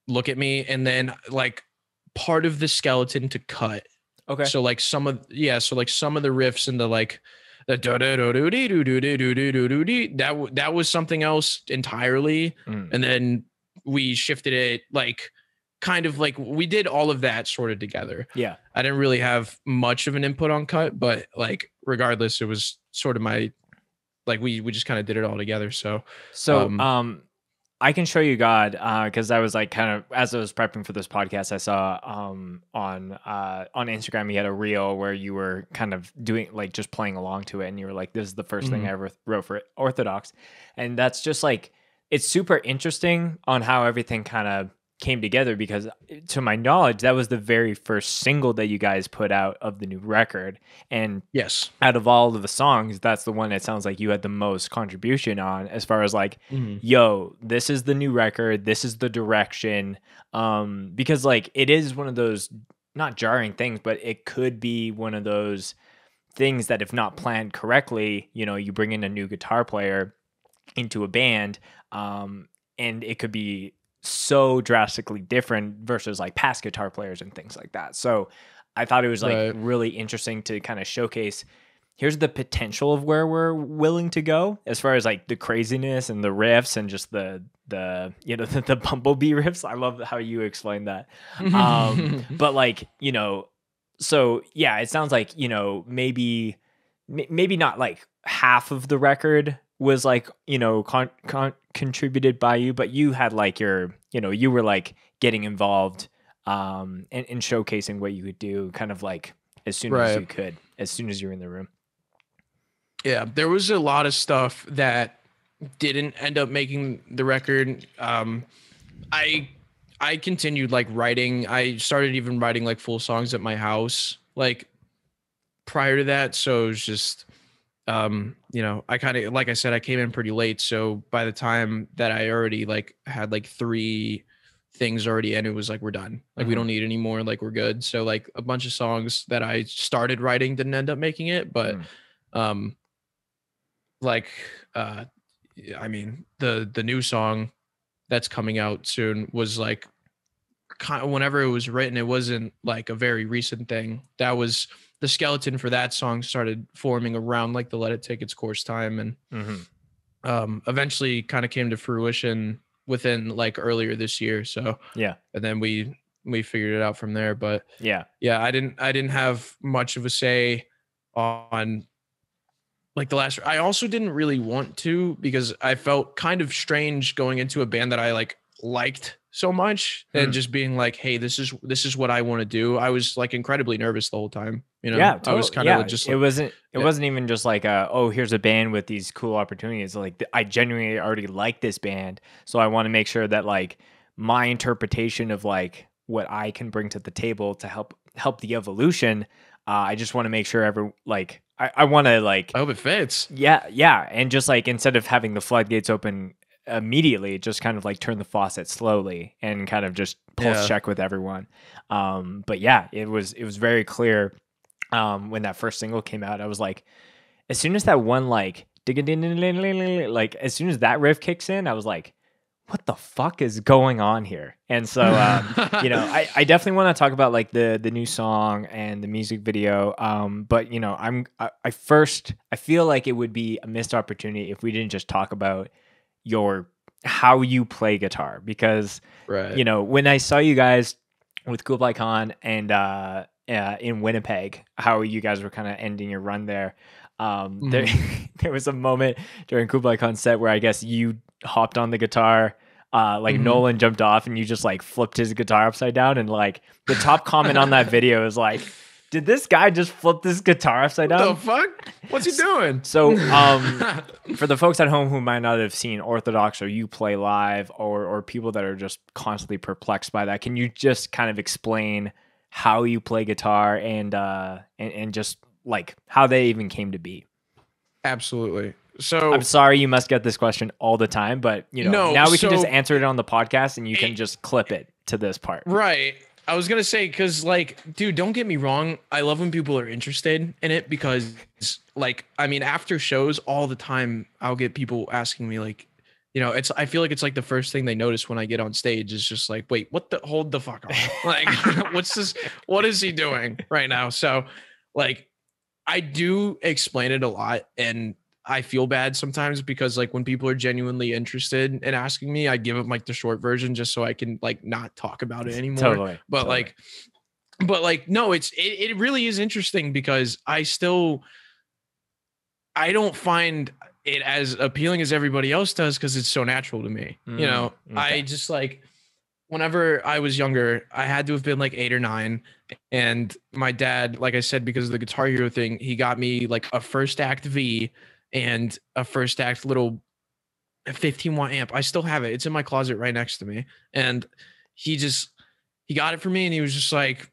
look at me. And then like part of the skeleton to cut. Okay. So like some of the riffs and the like the that was something else entirely. And then we shifted it like kind of like we did all of that sort of together. Yeah. I didn't really have much of an input on cut, but like regardless, it was sort of my like we just kind of did it all together. So I can show you God because I was like kind of as I was prepping for this podcast, I saw on Instagram you had a reel where you were kind of doing like just playing along to it, and you were like, "This is the first thing I ever wrote for Orthodox," and that's just like it's super interesting on how everything kind of came together because to my knowledge that was the very first single that you guys put out of the new record, and yes, out of all of the songs that's the one it sounds like you had the most contribution on as far as like yo, this is the new record, this is the direction, because like it is one of those not jarring things, but it could be one of those things that if not planned correctly, you know, you bring in a new guitar player into a band, and it could be so drastically different versus like past guitar players and things like that. So I thought it was like really interesting to kind of showcase here's the potential of where we're willing to go as far as like the craziness and the riffs and just the you know the bumblebee riffs. I love how you explained that. But like, you know, so yeah, it sounds like, you know, maybe not like half of the record was like, you know, contributed by you, but you had like your, you know, you were like getting involved and showcasing what you could do kind of like as soon as you could, as soon as you were in the room. Yeah, there was a lot of stuff that didn't end up making the record. I continued like writing. I started even writing like full songs at my house like prior to that. So it was just you know, I kind of, like I said, I came in pretty late. So by the time that I already like had like 3 things already in, it was like, we're done. Like we don't need any more. Like we're good. So like a bunch of songs that I started writing didn't end up making it. But like, I mean, the new song that's coming out soon was like kind of whenever it was written, it wasn't like a very recent thing. That was the skeleton for that song started forming around like the Let It Take Its Course time, and eventually kind of came to fruition within like earlier this year. So yeah, and then we figured it out from there. But yeah, I didn't have much of a say on like the last. I also didn't really want to because I felt kind of strange going into a band that I like liked so much and just being like, hey, this is what I want to do. I was like incredibly nervous the whole time, you know. Yeah, totally. I was kind of just like, it wasn't even just like oh, here's a band with these cool opportunities. Like I genuinely already like this band, so I want to make sure that like my interpretation of like what I can bring to the table to help the evolution, I just want to make sure I want to like I hope it fits. Yeah, and just like instead of having the floodgates open immediately, just kind of like turn the faucet slowly and kind of just pulse check with everyone. But yeah, it was very clear when that first single came out. I was like, as soon as that one like as soon as that riff kicks in, I was like, what the fuck is going on here? And so you know, I definitely want to talk about like the new song and the music video. But you know, I feel like it would be a missed opportunity if we didn't just talk about how you play guitar, because you know, when I saw you guys with Kublai Khan and in Winnipeg, how you guys were kind of ending your run there, there was a moment during Kublai Khan's set where I guess you hopped on the guitar, Nolan jumped off and you just like flipped his guitar upside down, and like the top comment on that video is like, did this guy just flip this guitar upside down? What the fuck? What's he doing? So, for the folks at home who might not have seen Orthodox or you play live, or people that are just constantly perplexed by that, can you just kind of explain how you play guitar and just like how they even came to be? Absolutely. So I'm sorry you must get this question all the time, but you know, now we can just answer it on the podcast and you can just clip it to this part. Right. I was gonna say, because like, dude, don't get me wrong. I love when people are interested in it because, like, I mean, after shows all the time, I'll get people asking me like, it's. I feel like it's like the first thing they notice when I get on stage is just like, wait, what the? Hold the fuck on. Like, what's this? What is he doing right now? So, like, I do explain it a lot, and I feel bad sometimes because like when people are genuinely interested in asking me, I give them like the short version just so I can like not talk about it anymore. Totally. But like no, it really is interesting because I don't find it as appealing as everybody else does because it's so natural to me. Okay. I just like whenever I was younger, I had to have been like 8 or 9. And my dad, like I said, because of the Guitar Hero thing, he got me like a first act V and a first act little 15-watt amp. I still have it. It's in my closet right next to me. And he got it for me and he was just like,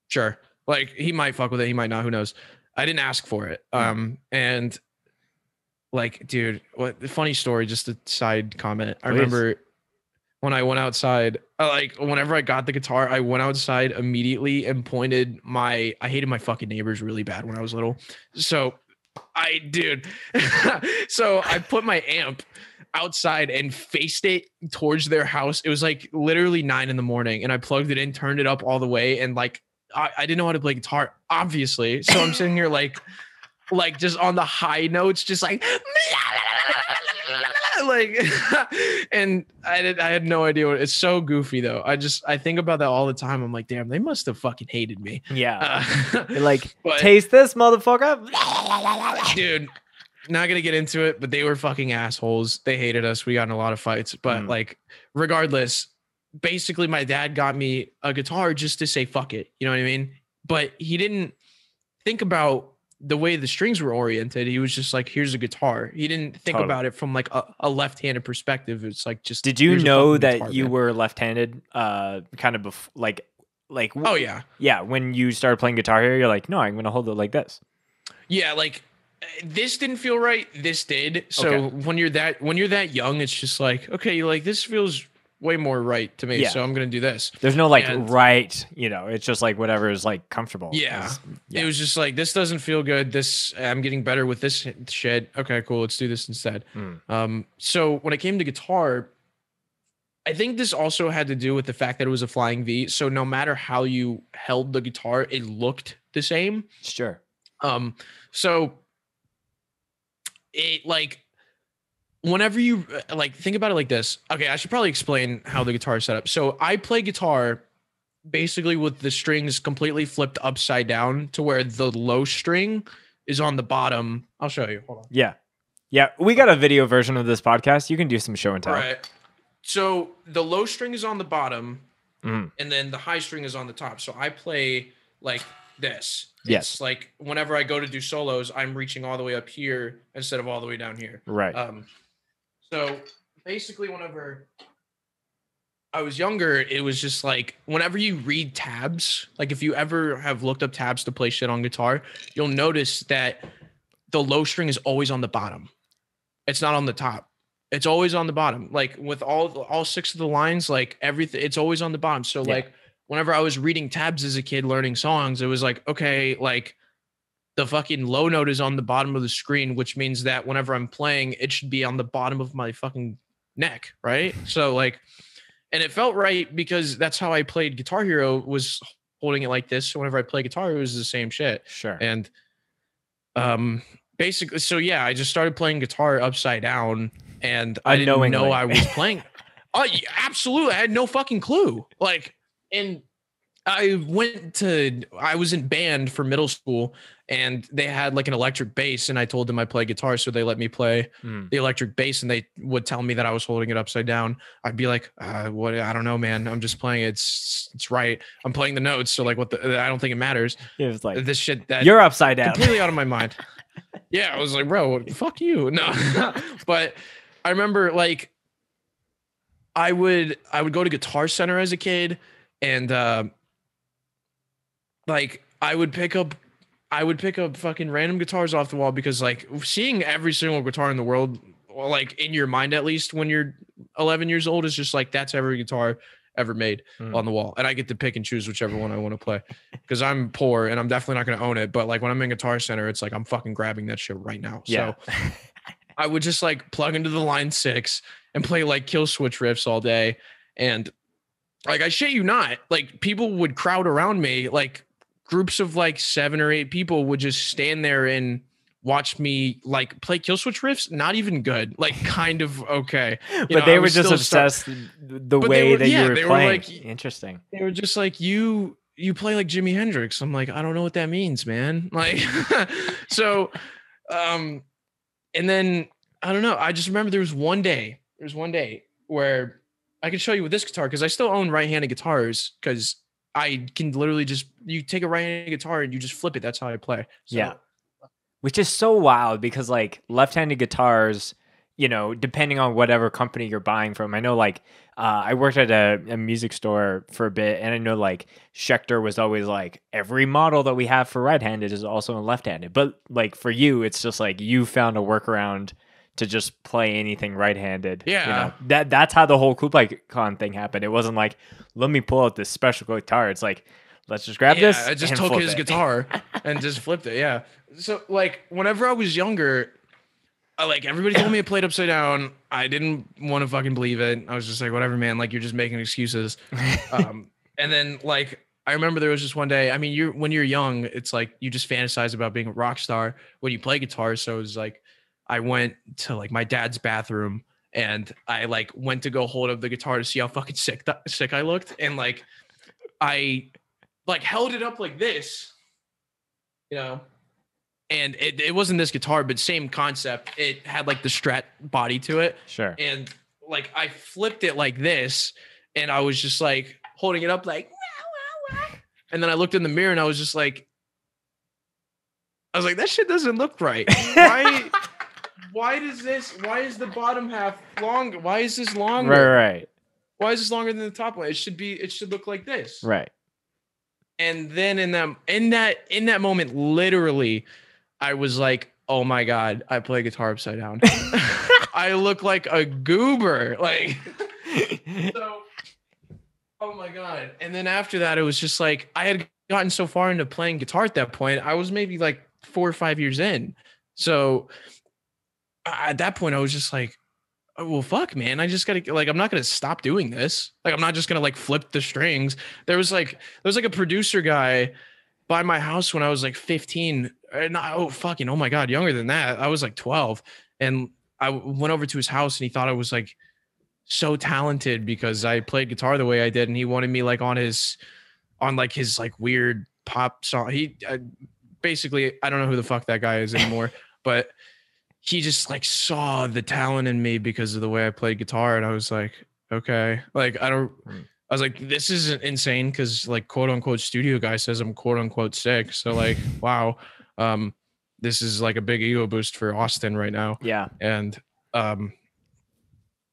sure. Like he might fuck with it. He might not. Who knows? I didn't ask for it. And like, dude, what funny story, just a side comment. I remember when I went outside, like whenever I got the guitar, I went outside immediately and I hated my fucking neighbors really bad when I was little. So I put my amp outside and faced it towards their house. It was like literally 9 a.m. and I plugged it in, turned it up all the way. And like, I didn't know how to play guitar, obviously. So I'm sitting here like just on the high notes, just like, and I had no idea it's so goofy though. I think about that all the time. I'm like, damn, they must have fucking hated me. Yeah. You're like, taste this, motherfucker. Dude, not gonna get into it, but they were fucking assholes. They hated us. We got in a lot of fights, but like, regardless, basically my dad got me a guitar just to say fuck it. You know what I mean? But he didn't think about the way the strings were oriented. He was just like, here's a guitar. He didn't think about it from like a left-handed perspective. It's like, just, did you know that guitar, you were left-handed kind of like oh yeah, when you started playing Guitar Hero, you're like, no, I'm gonna hold it like this. Yeah, like this didn't feel right, this did. So when you're that young, it's just like, okay, like this feels way more right to me, so I'm gonna do this. There's no like right, it's just like whatever is like comfortable. It was just like, this doesn't feel good, this I'm getting better with this shit. Okay, cool, let's do this instead. So when it came to guitar, I think this also had to do with the fact that it was a flying V, so no matter how you held the guitar, it looked the same. Sure. So it like, whenever you like think about it like this, okay, I should probably explain how the guitar is set up. So I play guitar basically with the strings completely flipped upside down to where the low string is on the bottom. I'll show you. Hold on. Yeah. We got a video version of this podcast. You can do some show and tell. Right. So the low string is on the bottom, and then the high string is on the top. So I play like this. Yes. It's like whenever I go to do solos, I'm reaching all the way up here instead of all the way down here. Right. So basically, whenever I was younger, it was just like whenever you read tabs, like if you ever have looked up tabs to play shit on guitar, you'll notice that the low string is always on the bottom. It's not on the top. It's always on the bottom. Like with all 6 of the lines, like everything, it's always on the bottom. So like whenever I was reading tabs as a kid, learning songs, it was like, okay, like the fucking low note is on the bottom of the screen, which means that whenever I'm playing, it should be on the bottom of my fucking neck, right? So like, and it felt right because that's how I played Guitar Hero, was holding it like this. So whenever I play Guitar Hero, it was the same shit. Sure. And basically, so yeah, I just started playing guitar upside down, and I didn't know I was playing. Oh, yeah, absolutely. I had no fucking clue. Like, and I was in band for middle school, and they had like an electric bass, and I told them I play guitar, so they let me play the electric bass, and they would tell me that I was holding it upside down. I'd be like, what? I don't know, man. I'm just playing. It's right. I'm playing the notes. So like, I don't think it matters. It was like this shit that you're upside down, completely out of my mind. Yeah. I was like, bro, fuck you. No, but I remember like, I would go to Guitar Center as a kid, and like I would pick up fucking random guitars off the wall, because like seeing every single guitar in the world, like in your mind at least when you're 11 years old, is just like, that's every guitar ever made on the wall, and I get to pick and choose whichever one I want to play because I'm poor and I'm definitely not going to own it. But like when I'm in Guitar Center, it's like I'm fucking grabbing that shit right now. Yeah. So I would just like plug into the Line 6 and play like kill switch riffs all day, and like I shit you not, like people would crowd around me, like groups of like 7 or 8 people would just stand there and watch me like play kill switch riffs. Not even good, like kind of okay, but they were just obsessed the way that you were playing. Like, interesting. They were just like, you play like Jimi Hendrix. I'm like, I don't know what that means, man. Like, so, and then I don't know. I just remember there was one day where I can show you with this guitar because I still own right-handed guitars because I can literally just, you take a right-handed guitar and you just flip it. That's how I play. So, yeah. Which is so wild because like left-handed guitars, you know, depending on whatever company you're buying from. I know like I worked at a music store for a bit, and I know like Schecter was always like every model that we have for right-handed is also in left-handed. But like for you, it's just like you found a workaround to just play anything right-handed. Yeah. You know, that's how the whole KublaiKhan thing happened. It wasn't like, let me pull out this special guitar. It's like, let's just grab this. I just took his guitar and just flipped it. Yeah. So like whenever I was younger, like everybody told me it played upside down. I didn't want to fucking believe it. I was just like, whatever, man. Like you're just making excuses. And then like I remember there was just one day. I mean, when you're young, it's like you just fantasize about being a rock star when you play guitar. So it was like I went to like my dad's bathroom and I like went to go hold up the guitar to see how fucking sick I looked, and like I like held it up like this, you know. And it wasn't this guitar, but same concept. It had like the Strat body to it. Sure. And like I flipped it like this, and I was just like holding it up like, wah, wah, wah. And then I looked in the mirror and I was just like, that shit doesn't look right. Why is the bottom half longer? Why is this longer? Right. Why is this longer than the top one? It should look like this. Right. And then in that moment, literally, I was like, oh my God, I play guitar upside down. I look like a goober. Like, so, oh my God. And then after that, it was just like, I had gotten so far into playing guitar at that point. I was maybe like 4 or 5 years in. So at that point, I was just like, oh, well, fuck, man. I just gotta like, I'm not gonna stop doing this. Like, I'm not just gonna like flip the strings. There was like a producer guy by my house when I was like 15. Oh my God, younger than that. I was like 12, and I went over to his house, and he thought I was like so talented because I played guitar the way I did, and he wanted me like on his like weird pop song. He basically, I don't know who the fuck that guy is anymore, but he just like saw the talent in me because of the way I played guitar. And I was like, okay, like, I was like, this is insane. Cause like quote unquote studio guy says I'm quote unquote sick. So like, wow. This is like a big ego boost for Austin right now. Yeah. And,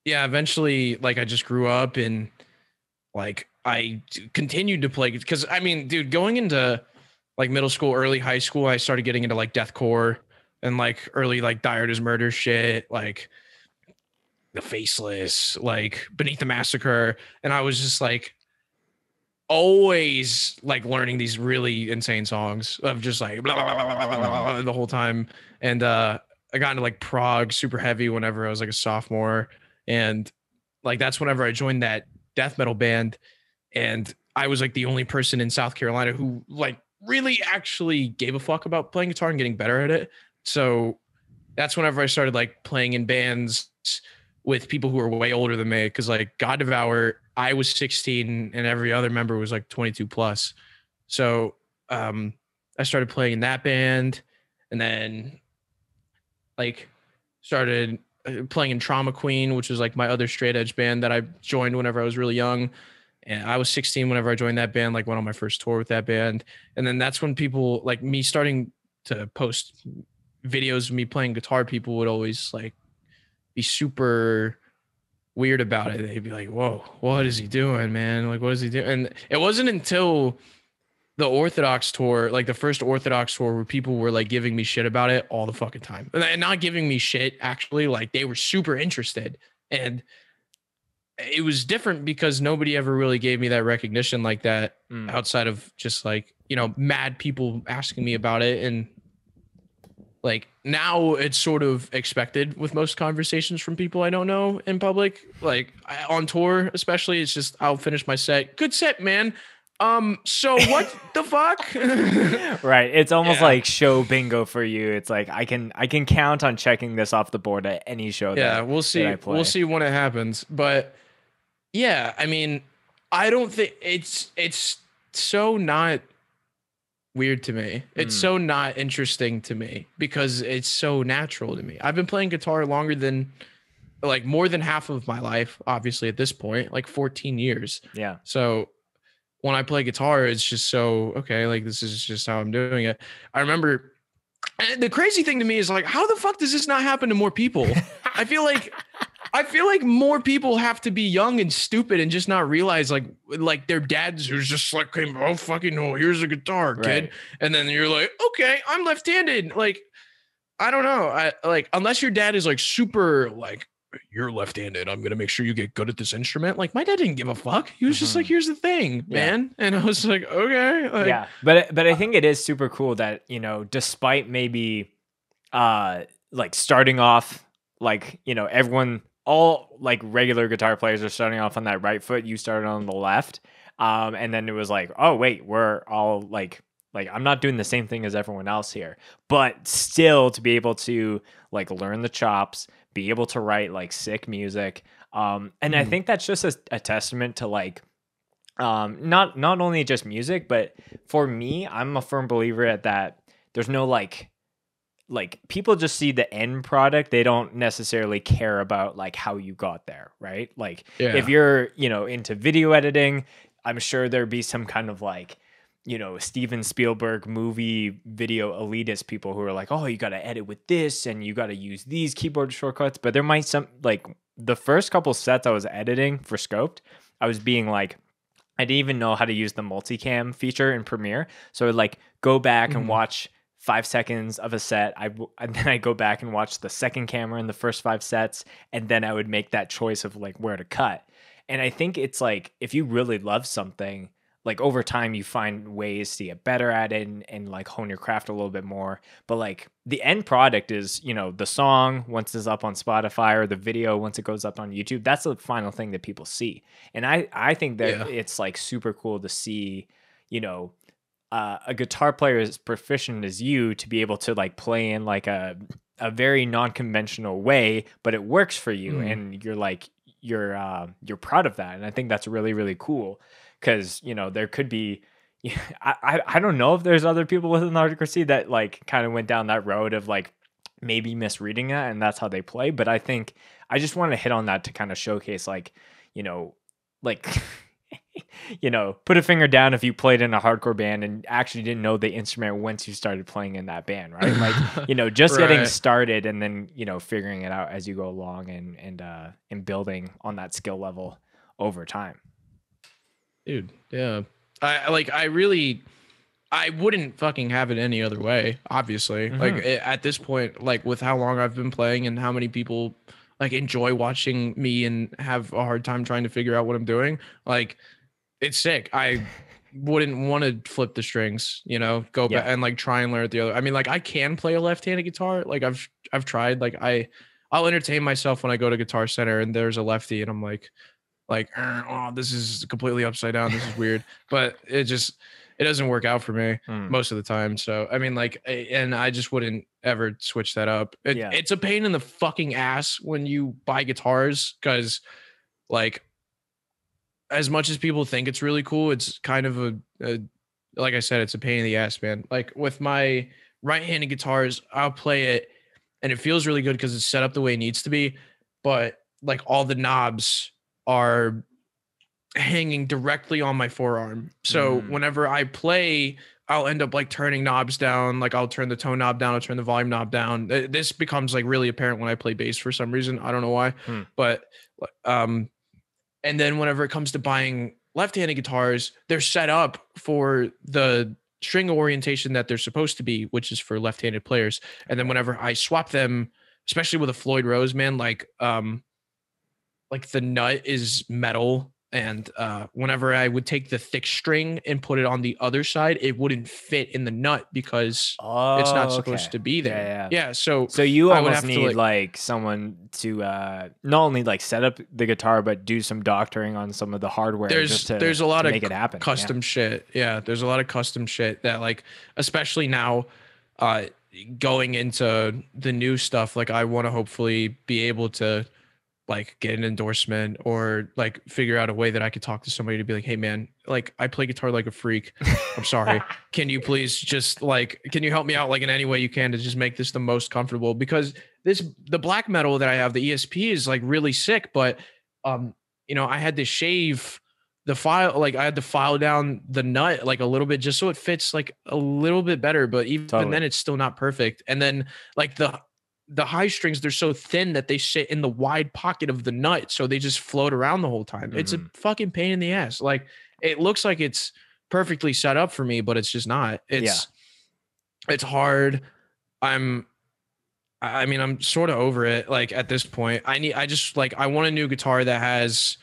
yeah, eventually like I just grew up and like I continued to play. Cause I mean, dude, going into like middle school, early high school, I started getting into like deathcore and like early like Dired as Murder shit, like The Faceless, like Beneath the Massacre. And I was just like always like learning these really insane songs of just like blah, blah, blah, blah, blah, blah, blah, the whole time. And I got into like prog super heavy whenever I was like a sophomore. And like that's whenever I joined that death metal band. And I was like the only person in South Carolina who like really actually gave a fuck about playing guitar and getting better at it. So that's whenever I started like playing in bands with people who were way older than me. Cause like God Devour, I was 16 and every other member was like 22 plus. So I started playing in that band, and then like started playing in Trauma Queen, which was like my other straight edge band that I joined whenever I was really young. And I was 16 whenever I joined that band, like went on my first tour with that band. And then that's when people like me starting to post videos of me playing guitar, people would always like be super weird about it. They'd be like, whoa, what is he doing, man? Like, what is he doing? And it wasn't until the Orthodox tour, like the first Orthodox tour, where people were like giving me shit about it all the fucking time. And not giving me shit, actually, like they were super interested. And it was different because nobody ever really gave me that recognition like that Mm. outside of just like, you know, mad people asking me about it. And like now it's sort of expected with most conversations from people I don't know in public, like on tour, especially. It's just, I'll finish my set. Good set, man. So what the fuck? Right. It's almost Yeah. like show bingo for you. It's like I can count on checking this off the board at any show. Yeah, we'll see. That I play. We'll see when it happens. But yeah, I mean, I don't think it's so not weird to me. It's so not interesting to me because it's so natural to me. I've been playing guitar longer than like more than half of my life, obviously at this point, like 14 years. Yeah. So when I play guitar, it's just so okay, like this is just how I'm doing it. I remember, and the crazy thing to me is like, how the fuck does this not happen to more people? I feel like more people have to be young and stupid and just not realize like their dads who's just like, oh fucking no, here's a guitar, kid. Right. And then you're like, okay, I'm left-handed. Like, I don't know. I like, unless your dad is like super like, you're left-handed, I'm gonna make sure you get good at this instrument. Like my dad didn't give a fuck. He was just like, here's the thing, man. And I was like, okay. Like, yeah. But I think it is super cool that, you know, despite maybe like starting off like, you know, everyone, all like regular guitar players are starting off on that right foot, you started on the left. And then it was like, oh wait, we're all like I'm not doing the same thing as everyone else here, but still to be able to like learn the chops, be able to write like sick music. And I think that's just a testament to like, not only just music, but for me, I'm a firm believer at that. There's no like people just see the end product. They don't necessarily care about like how you got there. Right. Like if you're, you know, into video editing, I'm sure there'd be some kind of like, you know, Steven Spielberg movie video elitist people who are like, oh, you got to edit with this and you got to use these keyboard shortcuts. But there might some like the first couple sets I was editing for Scoped, I was being like, I didn't even know how to use the multicam feature in Premiere. So I would like go back and watch 5 seconds of a set. And then I go back and watch the second camera in the first 5 sets. And then I would make that choice of like where to cut. And I think it's like, if you really love something, like over time you find ways to get better at it and like hone your craft a little bit more. But like the end product is, you know, the song once it's up on Spotify or the video once it goes up on YouTube, that's the final thing that people see. And I think that it's like super cool to see, you know, a guitar player as proficient as you to be able to like play in like a very non-conventional way, but it works for you and you're like, you're proud of that. And I think that's really, really cool. Because, you know, there could be, I don't know if there's other people within the hardcore scene that like kind of went down that road of like maybe misreading that and that's how they play. But I think I just want to hit on that to kind of showcase like, you know, like, you know, put a finger down if you played in a hardcore band and actually didn't know the instrument once you started playing in that band, right? Like, you know, just getting started and then, you know, figuring it out as you go along and building on that skill level over time. Dude, yeah. I wouldn't fucking have it any other way, obviously. Like at this point, like with how long I've been playing and how many people like enjoy watching me and have a hard time trying to figure out what I'm doing, like it's sick. I wouldn't want to flip the strings, you know, go back and like try and learn the other. I mean, like I can play a left-handed guitar. Like I've tried. Like I'll entertain myself when I go to Guitar Center and there's a lefty and I'm like, oh, this is completely upside down. This is weird. But it doesn't work out for me most of the time. So, I mean, like, and I just wouldn't ever switch that up. It's a pain in the fucking ass when you buy guitars because, like, as much as people think it's really cool, it's kind of like I said, it's a pain in the ass, man. Like, with my right-handed guitars, I'll play it, and it feels really good because it's set up the way it needs to be. But, like, all the knobs are hanging directly on my forearm. So whenever I play, I'll end up like turning knobs down. Like I'll turn the tone knob down, I'll turn the volume knob down. This becomes like really apparent when I play bass for some reason. I don't know why. But and then whenever it comes to buying left-handed guitars, they're set up for the string orientation that they're supposed to be, which is for left-handed players. And then whenever I swap them, especially with a Floyd Rose, man, like like the nut is metal, and whenever I would take the thick string and put it on the other side, it wouldn't fit in the nut because it's not supposed to be there. Yeah, so you I would almost have to, need like someone to not only like set up the guitar, but do some doctoring on some of the hardware. There's a lot of make it happen. Custom shit. Yeah, there's a lot of custom shit that, like, especially now, going into the new stuff, like I want to hopefully be able to like get an endorsement or like figure out a way that I could talk to somebody to be like, hey man, like I play guitar like a freak. I'm sorry. Can you please just like, can you help me out like in any way you can to just make this the most comfortable? Because the black metal that I have, the ESP, is like really sick, but you know, I had to shave the file, like I had to file down the nut like a little bit just so it fits like a little bit better, but even then it's still not perfect. And then like the high strings, they're so thin that they sit in the wide pocket of the nut, so they just float around the whole time. It's a fucking pain in the ass. Like it looks like it's perfectly set up for me, but it's just not. It's hard. I mean, I'm sort of over it. Like at this point, I just like, I want a new guitar that has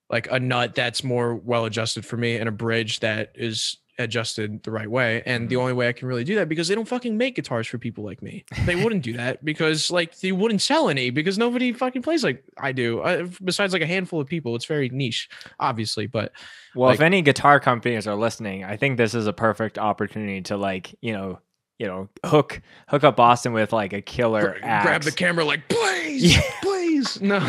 like a nut that's more well adjusted for me and a bridge that is adjusted the right way. And the only way I can really do that, because they don't fucking make guitars for people like me. They wouldn't do that because like they wouldn't sell any, because nobody fucking plays like I do. Besides like a handful of people. It's very niche, obviously. But well, like, if any guitar companies are listening, I think this is a perfect opportunity to like, you know, hook up Austin with like a killer axe. Grab the camera like, please, please. No.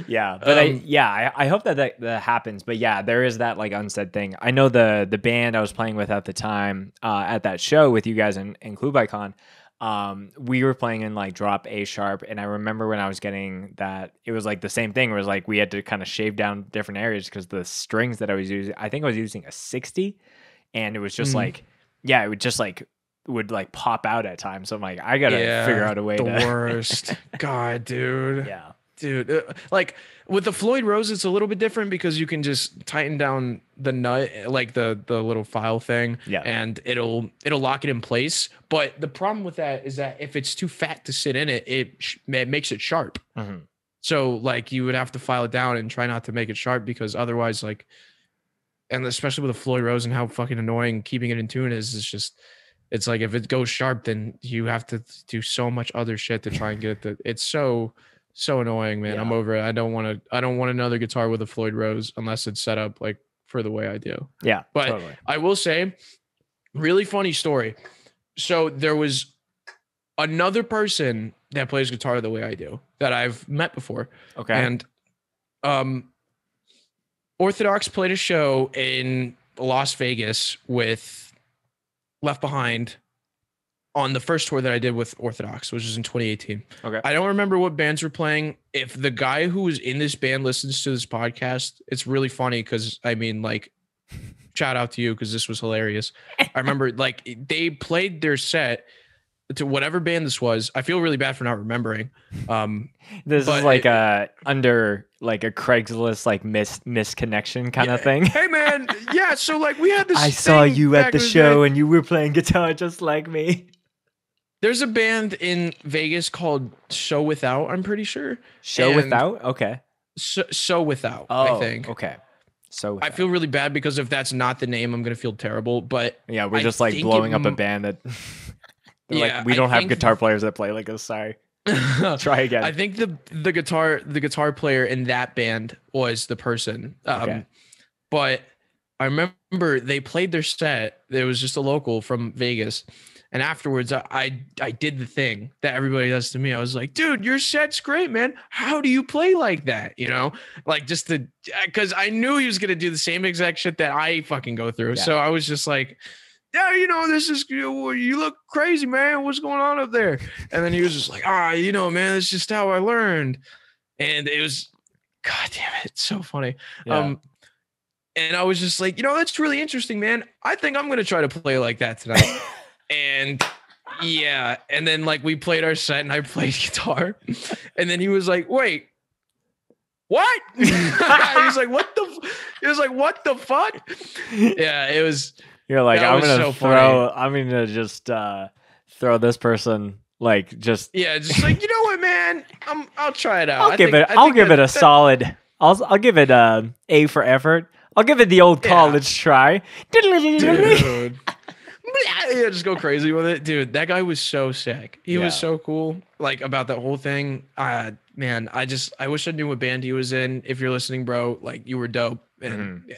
Yeah, but I hope that happens. But yeah, there is that like unsaid thing. I know the band I was playing with at the time, at that show with you guys in Clubicon, we were playing in like drop A sharp, and I remember when I was getting that, it was like the same thing. It was like we had to kind of shave down different areas because the strings that I was using, I think I was using a 60, and it was just like, it would just like would like pop out at times. So I'm like, I gotta figure out a way. The worst. God, dude. Yeah. Dude, like with the Floyd Rose, it's a little bit different because you can just tighten down the nut, like the little file thing, and it'll lock it in place. But the problem with that is that if it's too fat to sit in it, it makes it sharp. So like you would have to file it down and try not to make it sharp, because otherwise, like, and especially with a Floyd Rose and how fucking annoying keeping it in tune is, it's like if it goes sharp, then you have to do so much other shit to try and get it. It's so annoying, man. I'm over it. I don't want another guitar with a Floyd Rose unless it's set up like for the way I do. Yeah, but totally. I will say, really funny story. So there was another person that plays guitar the way I do that I've met before. Okay. And ORTHODOX played a show in Las Vegas with Left Behind on the first tour that I did with ORTHODOX, which was in 2018. Okay. I don't remember what bands were playing. If the guy who was in this band listens to this podcast, it's really funny because, I mean, like, shout out to you because this was hilarious. I remember, like, they played their set to whatever band this was. I feel really bad for not remembering. This is like under like a Craigslist like misconnection kind of thing. Hey man, yeah. So like we had this. I saw you at the show and you were playing guitar just like me. There's a band in Vegas called Show Without, I'm pretty sure. Show Without? Okay. So Without, I think. Okay. So I feel really bad because if that's not the name, I'm going to feel terrible. But yeah, we're just like blowing up a band that like we don't have guitar players that play like us. Sorry. Try again. I think the guitar player in that band was the person. Okay. But I remember they played their set. There was just a local from Vegas. And afterwards, I did the thing that everybody does to me. I was like, dude, your set's great, man. How do you play like that? You know, like just because I knew he was going to do the same exact shit that I fucking go through. Yeah. So I was just like, yeah, you know, this is, you look crazy, man. What's going on up there? And then he was just like, you know, man, it's just how I learned. And it was, God damn it, it's so funny. Yeah. And I was just like, you know, that's really interesting, man. I think I'm going to try to play like that tonight. And yeah, and then like we played our set and I played guitar, and then he was like, "Wait, what?" He was like, "What the?" He was like, "What the fuck?" Yeah, it was. You're like, I'm gonna just throw this person Like just just like, you know what, man, I'll try it out. I'll give it a solid. I'll give it A for effort. I'll give it the old college try. Dude. Yeah, just go crazy with it, dude. That guy was so sick. He was so cool, like about that whole thing. Man, I wish I knew what band he was in. If you're listening, bro, like you were dope, and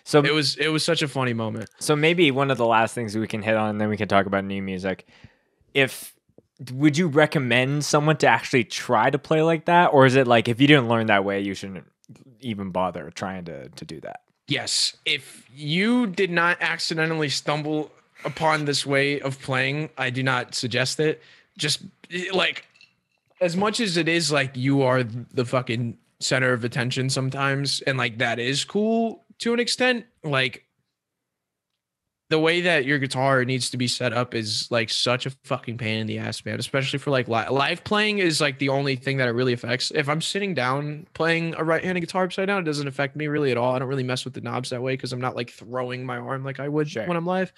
so it was such a funny moment. So maybe one of the last things we can hit on, and then we can talk about new music. Would you recommend someone to actually try to play like that, or is it like if you didn't learn that way, you shouldn't even bother trying to do that? Yes, if you did not accidentally stumble upon this way of playing, I do not suggest it. Just like, as much as it is like you are the fucking center of attention sometimes, and like that is cool to an extent, like the way that your guitar needs to be set up is like such a fucking pain in the ass, man. Especially for like live playing is like the only thing that it really affects. If I'm sitting down playing a right-handed guitar upside down, it doesn't affect me really at all. I don't really mess with the knobs that way because I'm not like throwing my arm like I would when I'm live.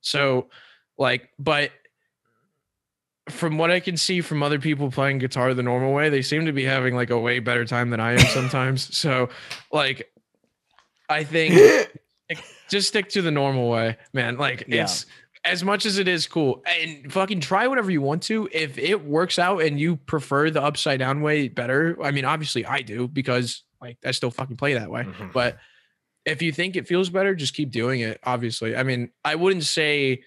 So like, but from what I can see from other people playing guitar the normal way, they seem to be having like a way better time than I am sometimes. So like, I think just stick to the normal way, man. Like it's as much as it is cool, and fucking try whatever you want to. If it works out and you prefer the upside down way better, I mean, obviously I do because like I still fucking play that way. But if you think it feels better, just keep doing it. Obviously, I mean, I wouldn't say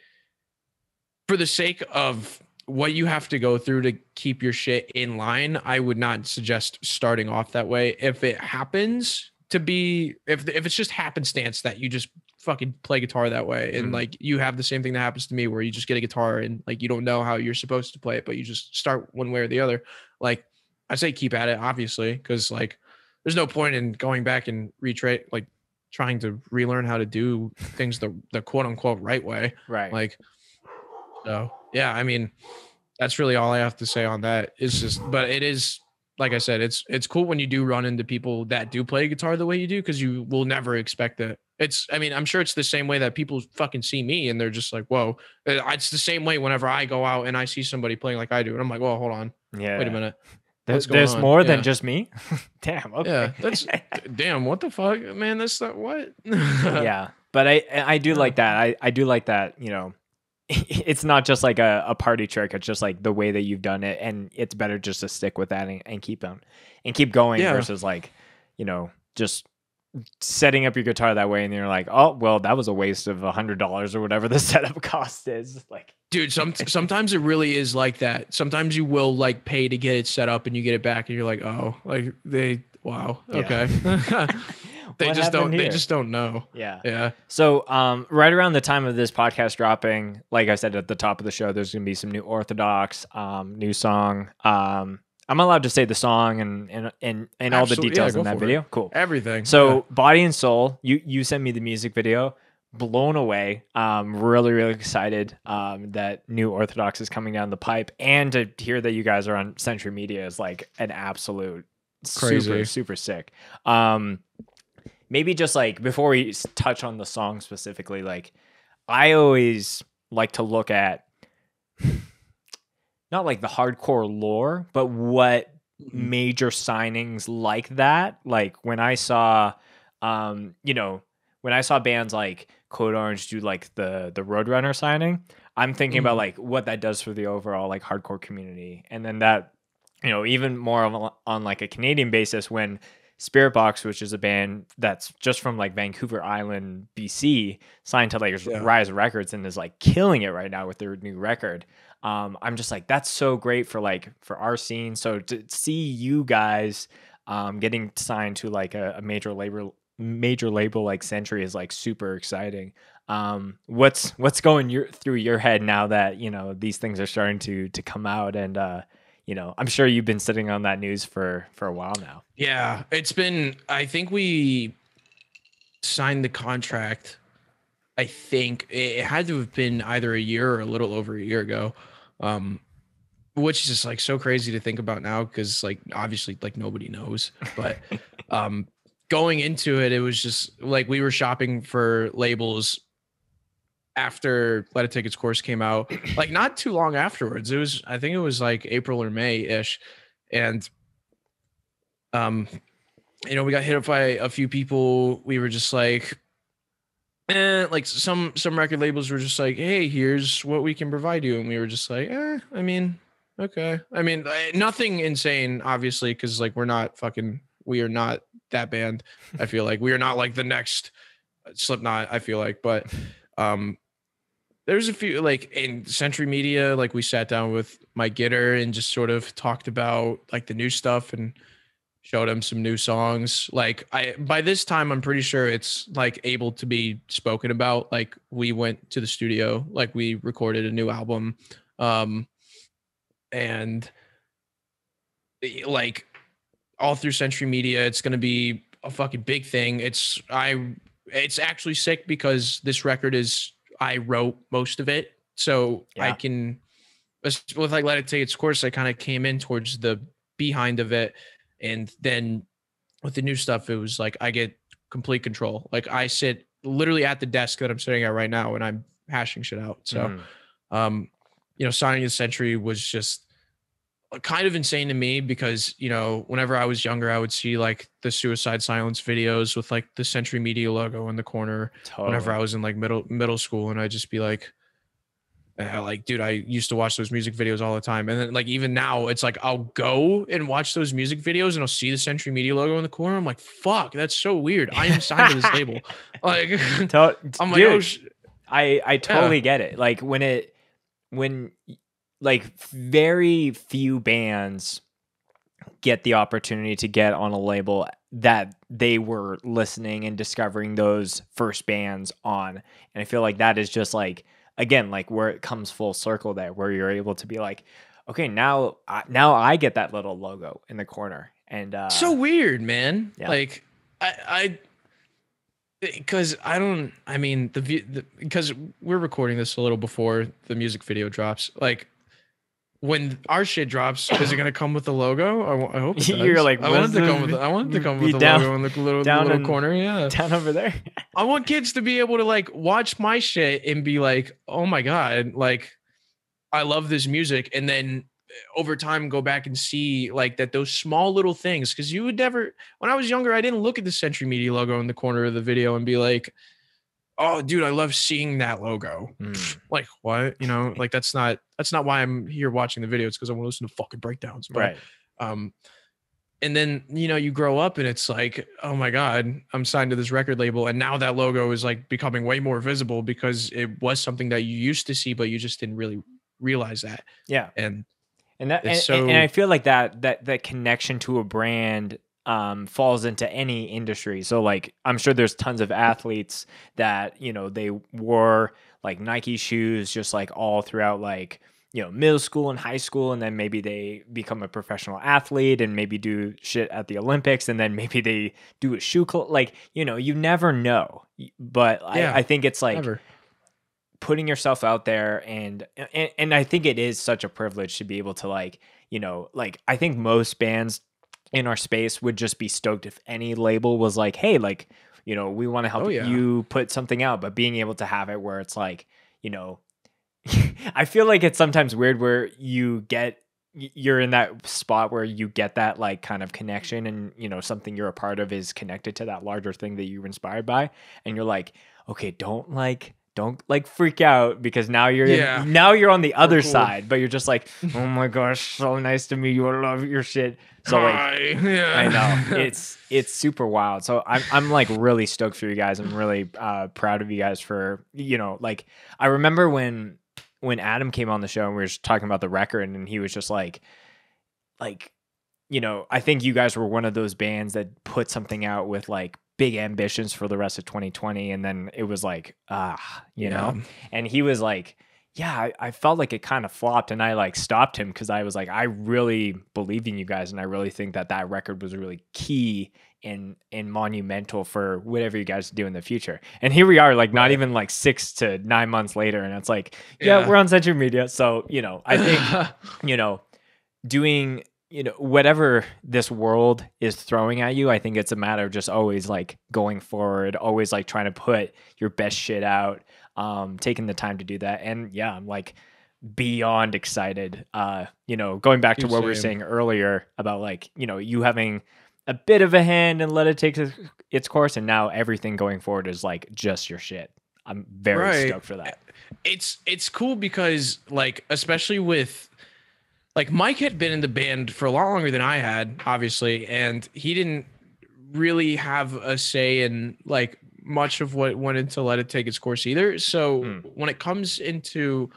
for the sake of what you have to go through to keep your shit in line, I would not suggest starting off that way. If it happens to be, if it's just happenstance that you just fucking play guitar that way, and like you have the same thing that happens to me where you just get a guitar and like you don't know how you're supposed to play it, but you just start one way or the other, like I say keep at it, obviously, because like there's no point in going back and like trying to relearn how to do things the quote unquote right way, right? Like, so yeah, I mean, that's really all I have to say on that. It's just, but it is, like I said, it's cool when you do run into people that do play guitar the way you do, because you will never expect it. I mean, I'm sure it's the same way that people fucking see me and they're just like, whoa. It's the same way whenever I go out and I see somebody playing like I do. And I'm like, well, hold on. Yeah. Wait a minute. There's more than just me. Damn. Okay. Yeah. That's damn. What the fuck, man? That's not what. Yeah. But I do like that. I do like that, you know, it's not just like a party trick. It's just like the way that you've done it, and it's better just to stick with that and keep going versus like, you know, just setting up your guitar that way and you're like, oh well, that was a waste of $100 or whatever the setup cost is. Like, dude, sometimes it really is like that. Sometimes you will like pay to get it set up and you get it back and you're like, oh, like okay. They just don't know. Yeah. So right around the time of this podcast dropping, like I said at the top of the show, there's gonna be some new Orthodox new song. I'm allowed to say the song and all the details in that video. Cool. Everything. So Body and Soul, you sent me the music video. Blown away. Really, really excited that new Orthodox is coming down the pipe, and to hear that you guys are on Century Media is like an absolute crazy, super sick. Maybe just like before we touch on the song specifically, like I always like to look at not like the hardcore lore, but what major signings like that. Like when I saw, when I saw bands like Code Orange do like the Roadrunner signing, I'm thinking about like what that does for the overall like hardcore community. And then that, you know, even more on like a Canadian basis when Spirit Box, which is a band that's just from like Vancouver Island, BC, signed to like Rise Records and is like killing it right now with their new record. I'm just like, that's so great for our scene. So to see you guys getting signed to like a major label like Century is like super exciting. What's going through your head now that, you know, these things are starting to come out, and you know, I'm sure you've been sitting on that news for a while now. Yeah, I think we signed the contract. I think it had to have been either a year or a little over a year ago, which is just like so crazy to think about now because like obviously like nobody knows. But going into it, it was just like we were shopping for labels after Let It Take Its Course came out, like not too long afterwards. I think it was like April or May ish. And, we got hit up by a few people. We were just like, like some record labels were just like, hey, here's what we can provide you. And we were just like, I mean, okay. I mean, nothing insane, obviously, because like we are not that band. I feel like we are not like the next Slipknot, I feel like. But there's a few, like in Century Media, like we sat down with Mike Gitter and just sort of talked about like the new stuff and showed him some new songs. Like by this time, I'm pretty sure it's like able to be spoken about. Like we went to the studio, like we recorded a new album. And like all through Century Media, it's going to be a fucking big thing. It's actually sick because this record I wrote most of it. So I can, with like Let It Take Its Course, I kind of came in towards the behind of it. And then with the new stuff, it was like I get complete control. Like I sit literally at the desk that I'm sitting at right now and I'm hashing shit out. So, signing the Century was just kind of insane to me because, whenever I was younger, I would see like the Suicide Silence videos with like the Century Media logo in the corner. Totally. Whenever I was in like middle school, and I'd just be like, dude, I used to watch those music videos all the time. And then like, even now it's like, I'll go and watch those music videos and I'll see the Century Media logo in the corner. I'm like, fuck, that's so weird. I am signed to this label. Like, I'm like, dude, I totally get it. Like when like very few bands get the opportunity to get on a label that they were listening and discovering those first bands on. And I feel like that is just like, again, like where it comes full circle there, where you're able to be like, okay, now I get that little logo in the corner. And so weird, man. Yeah. Like because because we're recording this a little before the music video drops. Like when our shit drops, is it gonna come with the logo? I hope it does. You're like, I want it to come with the logo in the little corner. Yeah, down over there. I want kids to be able to like watch my shit and be like, oh my god, like I love this music, and then over time go back and see like that those small little things. Because you would never, when I was younger, I didn't look at the Century Media logo in the corner of the video and be like, oh dude, I love seeing that logo. Like what? Like that's not why I'm here watching the video. It's because I want to listen to fucking breakdowns. But, right. And then, you grow up and it's like, oh my God, I'm signed to this record label. And now that logo is like becoming way more visible because it was something that you used to see, but you just didn't really realize that. Yeah. And I feel like that connection to a brand falls into any industry. So like, I'm sure there's tons of athletes that, they wore like Nike shoes just like all throughout like, middle school and high school. And then maybe they become a professional athlete and maybe do shit at the Olympics. And then maybe they do a shoe like, you never know. But yeah, I think it's like never. Putting yourself out there and I think it is such a privilege to be able to like, like I think most bands in our space would just be stoked if any label was like, hey, like, we want to help you put something out, but being able to have it where it's like, I feel like it's sometimes weird where you're in that spot where you get that like kind of connection and, something you're a part of is connected to that larger thing that you're inspired by. And you're like, okay, don't freak out because now you're on the other side, but you're just like, oh my gosh, so nice to meet you. I love your shit. So like, I know it's super wild. So I'm like really stoked for you guys. I'm really proud of you guys for, like I remember when Adam came on the show and we were just talking about the record and he was just like, I think you guys were one of those bands that put something out with like big ambitions for the rest of 2020. And then it was like, you know, and he was like, yeah, I felt like it kind of flopped and I like stopped him because I was like, I really believe in you guys. And I really think that record was really key and monumental for whatever you guys do in the future. And here we are, like not even like 6 to 9 months later. And it's like, yeah, we're on Century Media. So, I think, doing, you know, whatever this world is throwing at you, I think it's a matter of just always like going forward, always like trying to put your best shit out, taking the time to do that. And yeah, I'm like beyond excited. You know, going back to what we were saying earlier about like, you know, you having a bit of a hand and let it take its course, and now everything going forward is like just your shit. I'm very stoked for that. It's cool because like, especially with like Mike had been in the band for a lot longer than I had, obviously, and he didn't really have a say in like much of what went into Let It Take Its Course either. So when it comes into,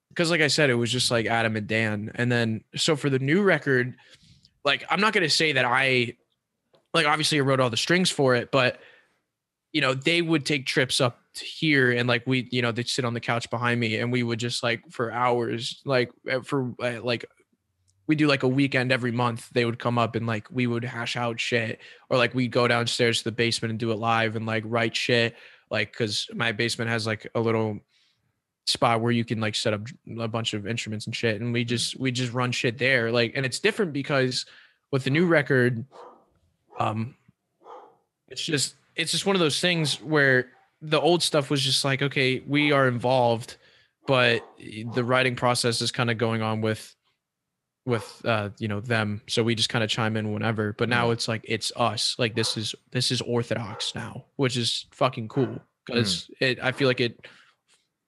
because like I said, it was just like Adam and Dan, and then so for the new record, like I'm not gonna say that I like obviously I wrote all the strings for it, but you know, they would take trips up to here and like we, you know, they'd sit on the couch behind me and we would just like for hours, like like we do like a weekend every month. They would come up and like we would hash out shit, or like we'd go downstairs to the basement and do it live and like write shit. Like, cause my basement has like a little spot where you can like set up a bunch of instruments and shit. And we just run shit there. Like, and it's different because with the new record, it's just one of those things where the old stuff was just like, okay, we are involved, but the writing process is kind of going on with you know, them. So we just kind of chime in whenever, but now it's like, it's us. Like this is Orthodox now, which is fucking cool. Cause I feel like it,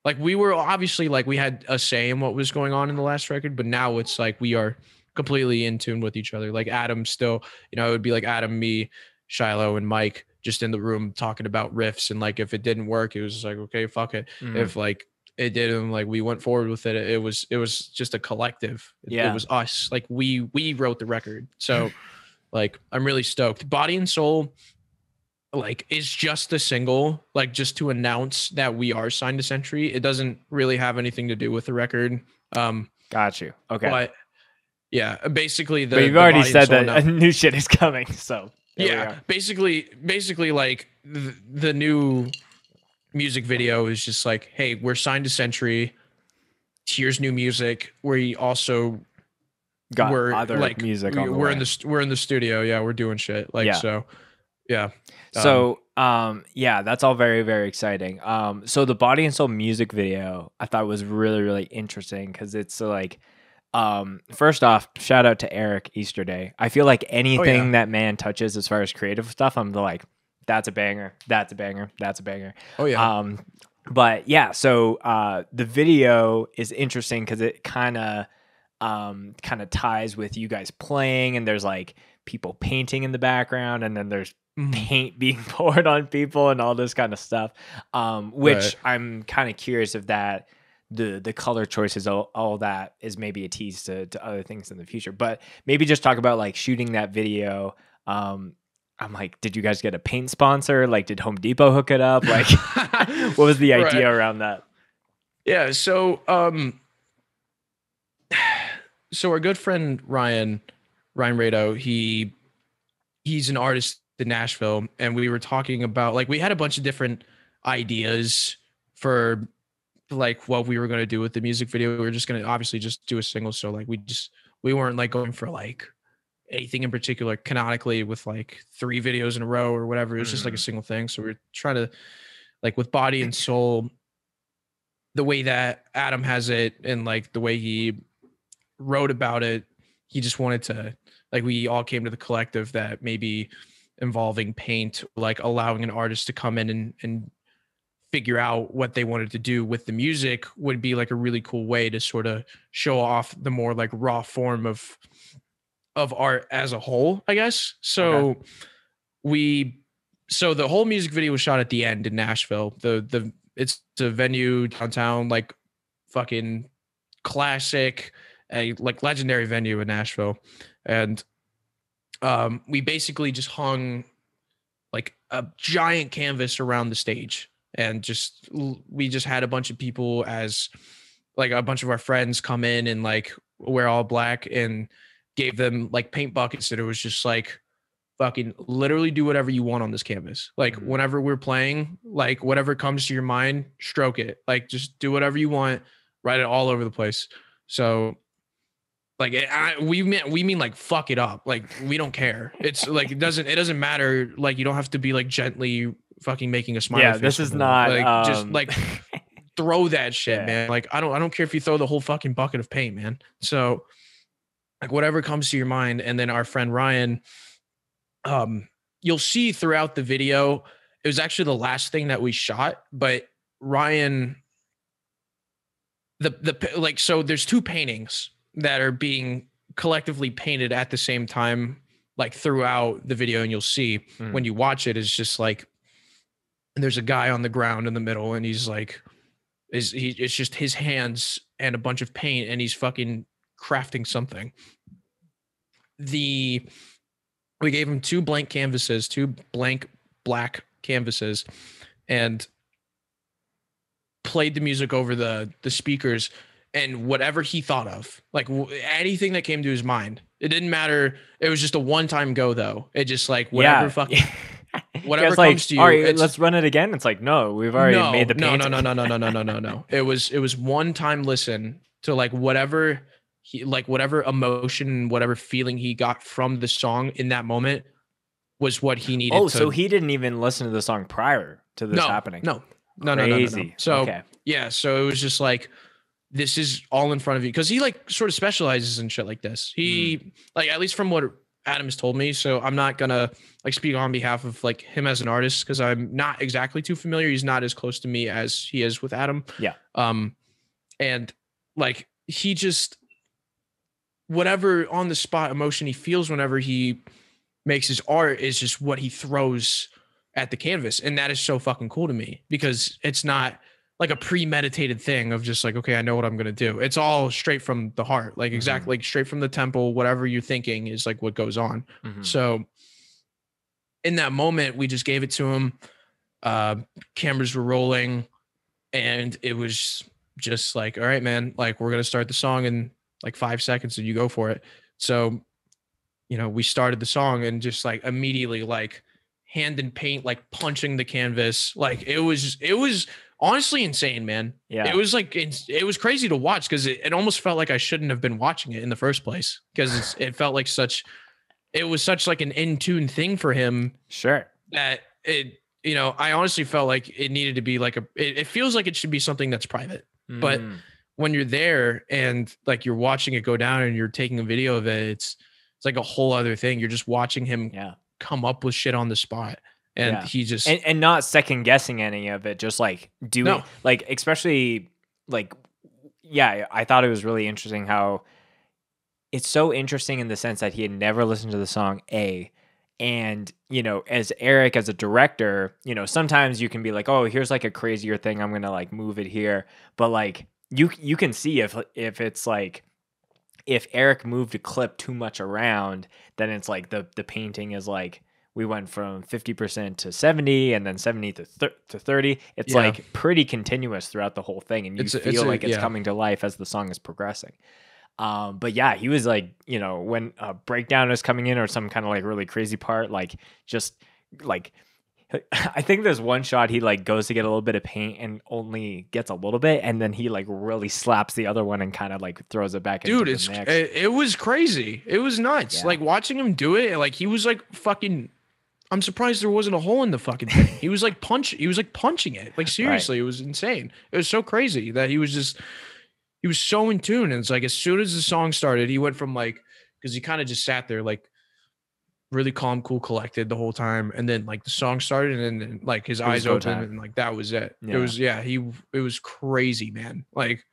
like we were obviously like, we had a say in what was going on in the last record, but now it's like, we are completely in tune with each other. Like Adam still, you know, it would be like Adam, me, Shiloh, and Mike just in the room talking about riffs. And like, if it didn't work, it was just like, okay, fuck it. If like it did, and like we went forward with it, it was just a collective. It was us. Like we wrote the record. So like, I'm really stoked. Body and Soul, like, is just a single, like just to announce that we are signed to Century. It doesn't really have anything to do with the record. Got you. Okay. But yeah, basically but you've already said that new shit is coming. So yeah, basically like the new music video is just like, hey, we're signed to Century. Here's new music. We also got other like music. We're in the studio. Yeah, we're doing shit. Like so. Yeah. So yeah, that's all very, very exciting. So the Body and Soul music video I thought was really, really interesting because it's like, first off, shout out to Eric Easterday. I feel like anything that man touches as far as creative stuff, I'm like, that's a banger, that's a banger, that's a banger. Oh yeah. But yeah, so the video is interesting because it kind of ties with you guys playing, and there's like people painting in the background, and then there's paint being poured on people and all this kind of stuff, which I'm kind of curious if that the color choices, all that is maybe a tease to other things in the future. But maybe just talk about like shooting that video. I'm like, did you guys get a paint sponsor? Like, did Home Depot hook it up? Like, what was the idea around that? Yeah, so our good friend Ryan Rado, he's an artist in Nashville, and we were talking about like we had a bunch of different ideas for like what we were going to do with the music video. We were just going to obviously just do a single, so like we weren't like going for like anything in particular canonically with like 3 videos in a row or whatever. It was just like a single thing. So we were trying to like with Body and Soul, the way that Adam has it and like the way he wrote about it, he just wanted to like, we all came to the collective that maybe involving paint, like allowing an artist to come in and figure out what they wanted to do with the music would be like a really cool way to sort of show off the more like raw form of art as a whole, I guess. So so the whole music video was shot at the end in Nashville. It's a venue downtown, like fucking classic, like legendary venue in Nashville. And we basically just hung like a giant canvas around the stage, and we just had a bunch of people, as like a bunch of our friends come in and like wear all black, and gave them like paint buckets that it was just like fucking literally do whatever you want on this canvas. Like whenever we're playing, like whatever comes to your mind, stroke it. Like just do whatever you want, write it all over the place. So Like we mean like fuck it up. Like we don't care. It's like it doesn't matter. Like you don't have to be like gently fucking making a smiley face. This is with them. not like just like throw that shit, Yeah. man. Like I don't care if you throw the whole fucking bucket of paint, man. So like whatever comes to your mind. And then our friend Ryan, you'll see throughout the video, it was actually the last thing that we shot, but Ryan, so there's two paintings that are being collectively painted at the same time, like throughout the video. And you'll see when you watch it, it's just like, there's a guy on the ground in the middle and he's like, it's just his hands and a bunch of paint and he's fucking crafting something. We gave him two blank black canvases and played the music over the speakers, and whatever he thought of, like anything that came to his mind, it didn't matter. It was just a one-time go though. It just like whatever fucking whatever comes like, to you. All right, let's run it again. It's like, no, we've already made the painting. No. It was one-time listen to like whatever whatever emotion, whatever feeling he got from the song in that moment was what he needed. Oh, so he didn't even listen to the song prior to this happening. No. So so it was just like, this is all in front of you, because he like sort of specializes in shit like this. He like, at least from what Adam has told me. So I'm not gonna like speak on behalf of like him as an artist, because I'm not exactly too familiar. He's not as close to me as he is with Adam. Yeah. And like he just, whatever on the spot emotion he feels whenever he makes his art is just what he throws at the canvas. And that is so fucking cool to me, because it's not like a premeditated thing of just like, okay, I know what I'm going to do. It's all straight from the heart, like exactly like straight from the temple. Whatever you're thinking is like what goes on. So in that moment, we just gave it to him. Cameras were rolling and it was just like, all right, man, like we're going to start the song in like 5 seconds and you go for it. So, you know, we started the song and just like immediately like hand in paint, like punching the canvas. Like it was honestly insane, man. Yeah. It was like, it was crazy to watch, because it almost felt like I shouldn't have been watching it in the first place, because it felt like it was such like an in tune thing for him. Sure. That it, you know, I honestly felt like it needed to be like it feels like it should be something that's private, but when you're there and like you're watching it go down and you're taking a video of it, it's like a whole other thing. You're just watching him come up with shit on the spot. And he just and not second guessing any of it, just like doing like, especially like, I thought it was really interesting how it's so interesting in the sense that he had never listened to the song and, you know, as Eric, as a director, you know, sometimes you can be like, oh, here's like a crazier thing, I'm gonna like move it here, but like you can see if it's like, if Eric moved a clip too much around, then it's like the painting is like, we went from 50% to 70 and then 70 to 30. It's like pretty continuous throughout the whole thing. And you feel like it's coming to life as the song is progressing. But yeah, he was like, you know, when a breakdown is coming in or some kind of like really crazy part, like just like, I think there's one shot he like goes to get a little bit of paint and only gets a little bit, and then he like really slaps the other one and kind of like throws it back into the mix. It was crazy. It was nuts. Like watching him do it, like he was like fucking, I'm surprised there wasn't a hole in the fucking thing. He was like punching it. Like seriously, It was insane. It was so crazy that he was so in tune. And it's like, as soon as the song started, he went from like, because he kind of just sat there like really calm, cool, collected the whole time, and then like the song started and then like his eyes opened and like that was it. It was it was crazy, man. Like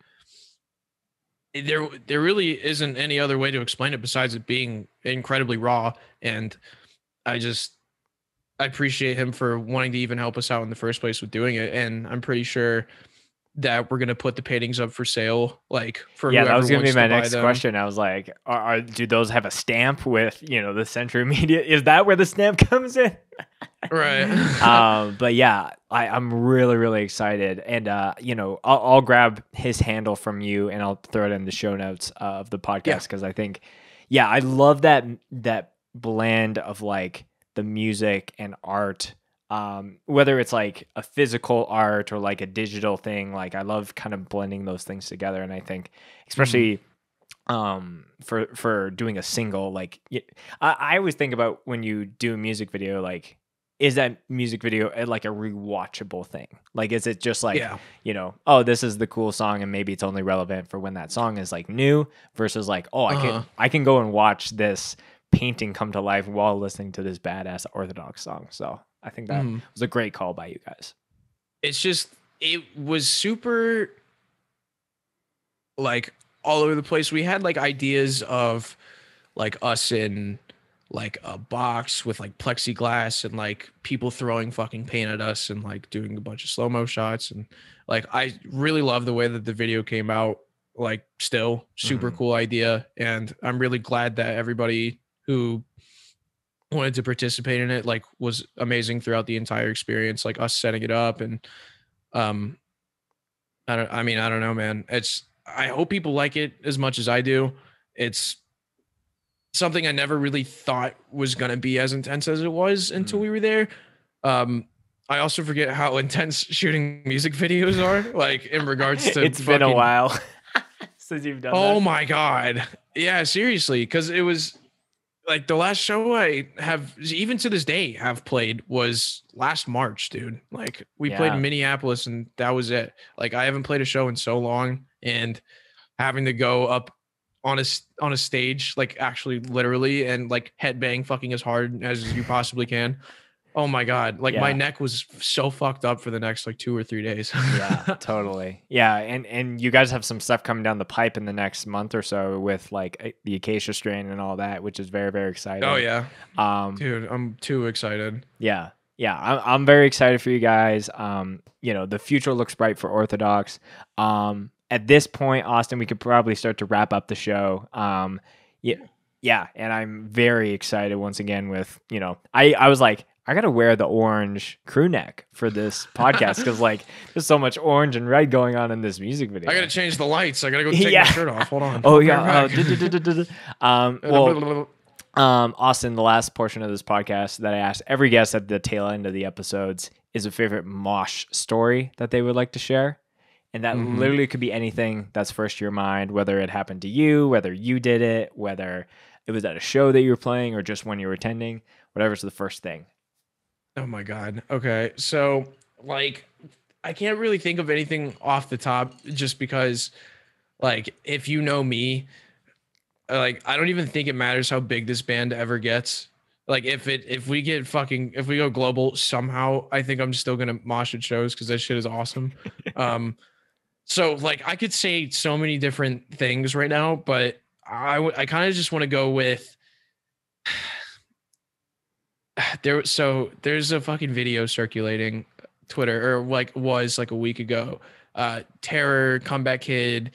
there really isn't any other way to explain it besides it being incredibly raw. And I appreciate him for wanting to even help us out in the first place with doing it. And I'm pretty sure that we're going to put the paintings up for sale, like for whoever that was going to be my next them. question. I was like, do those have a stamp with, you know, the Century Media? Is that where the stamp comes in? Right. But yeah, I'm really, really excited. And, you know, I'll grab his handle from you and I'll throw it in the show notes of the podcast. Cause I think, I love that blend of like the music and art, whether it's like a physical art or like a digital thing. Like I love kind of blending those things together. And I think especially for doing a single. Like I always think about when you do a music video, like, is that music video like a rewatchable thing? Like, is it just like, you know, oh, this is the cool song and maybe it's only relevant for when that song is like new, versus like, oh, I can go and watch this painting come to life while listening to this badass Orthodox song. So I think that was a great call by you guys. It's just, it was super like all over the place. We had like ideas of like us in like a box with like plexiglass and like people throwing fucking paint at us and like doing a bunch of slow-mo shots. And like, I really love the way that the video came out. Like, still super cool idea. And I'm really glad that everybody who wanted to participate in it like was amazing throughout the entire experience, like us setting it up. And I don't know, man. I hope people like it as much as I do. It's something I never really thought was going to be as intense as it was until we were there. I also forget how intense shooting music videos are, like in regards to it's been a while since you've done that. Oh my God. Yeah, seriously. Cause it was like the last show I have, even to this day, have played was last March, dude. Like we played in Minneapolis and that was it. Like I haven't played a show in so long, and having to go up on a stage, like actually literally, and like headbang fucking as hard as you possibly can. Oh my God. Like my neck was so fucked up for the next like 2 or 3 days. Yeah, totally. Yeah. And you guys have some stuff coming down the pipe in the next month or so with like the Acacia strain and all that, which is very, very exciting. Oh yeah. Dude, I'm too excited. Yeah. Yeah. I'm very excited for you guys. You know, the future looks bright for Orthodox. At this point, Austin, we could probably start to wrap up the show. Yeah. And I'm very excited once again with, you know, I was like, I gotta wear the orange crew neck for this podcast because like there's so much orange and red going on in this music video. I gotta change the lights. I gotta go take my shirt off. Hold on. Oh yeah. Austin, the last portion of this podcast that I asked every guest at the tail end of the episodes is a favorite mosh story that they would like to share. And that literally could be anything that's first to your mind, whether it happened to you, whether you did it, whether it was at a show that you were playing or just when you were attending, whatever's the first thing. Oh my God. Okay. So like, I can't really think of anything off the top just because like, if you know me, like, I don't even think it matters how big this band ever gets. Like if we go global somehow, I think I'm still going to mosh at shows because that shit is awesome. So like I could say so many different things right now, but I kind of just want to go with there's a fucking video circulating Twitter, or like was like a week ago. Terror, Comeback Kid,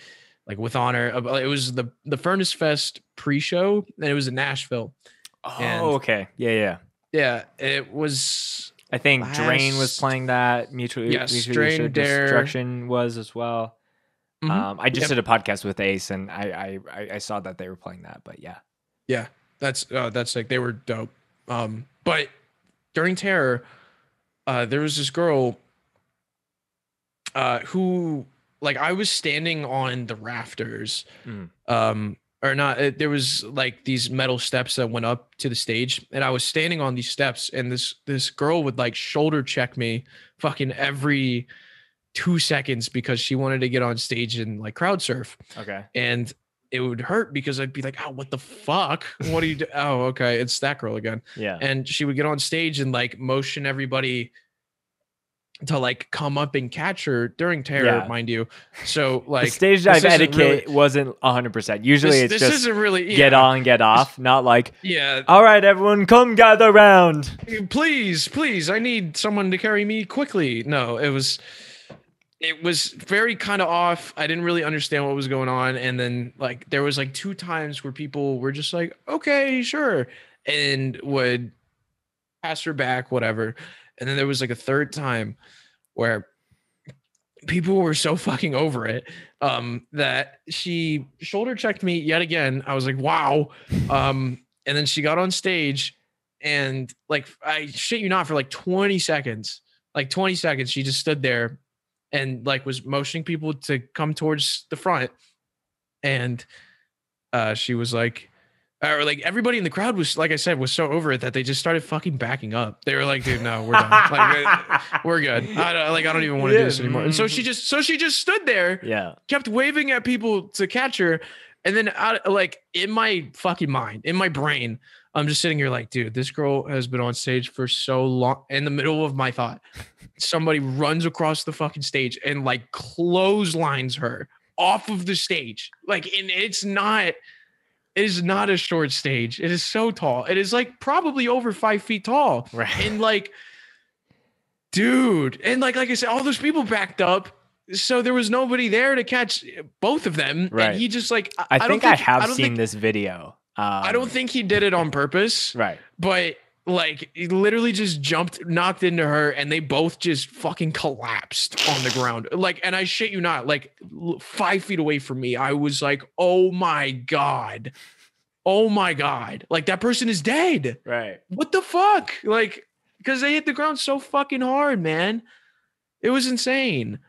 like with Honor. It was the Furnace Fest pre-show, and it was in Nashville. Oh, okay. Yeah. It was. I think Drain was playing that. Mutually Drain, Destruction was as well. I just did a podcast with Ace, and I saw that they were playing that. But yeah, that's like they were dope. But during Terror, there was this girl who, like, I was standing on the rafters, or not. There was like these metal steps that went up to the stage, and I was standing on these steps, and this girl would like shoulder check me fucking every 2 seconds because she wanted to get on stage and like crowd surf. Okay. And it would hurt because I'd be like, oh, what the fuck? What do you do? Oh, okay. It's that girl again. Yeah. And she would get on stage and like motion everybody to like come up and catch her during Terror, mind you. So like the stage dive etiquette wasn't 100%. Usually it's just isn't really, get on, get off. Not like, yeah. All right, everyone, come gather round. Please. I need someone to carry me quickly. No, it was very kind of off. I didn't really understand what was going on. And then like, there was like 2 times where people were just like, okay, sure. And would pass her back, whatever. And then there was like a 3rd time where people were so fucking over it, that she shoulder checked me yet again. I was like, wow. And then she got on stage and like, I shit you not, for like 20 seconds, she just stood there and like was motioning people to come towards the front. And she was like, or like everybody in the crowd was, like I said, was so over it that they just started fucking backing up. They were like, dude, no, we're done. Like, we're good. I don't even want to do this anymore. And so she just stood there, kept waving at people to catch her. And then like in my fucking mind, in my brain, I'm just sitting here like, dude, this girl has been on stage for so long. In the middle of my thought, somebody runs across the fucking stage and like clotheslines her off of the stage. Like, and it is not a short stage. It is so tall. It is like probably over 5 feet tall. Right. And like, dude, and like I said, all those people backed up. So there was nobody there to catch both of them. Right. And he just like, I think I have seen this video. I don't think he did it on purpose. Right. But like he literally just knocked into her, and they both just fucking collapsed on the ground. Like, and I shit you not, like 5 feet away from me, I was like, oh my God. Oh my God. Like that person is dead. Right. What the fuck? Like, because they hit the ground so fucking hard, man. It was insane.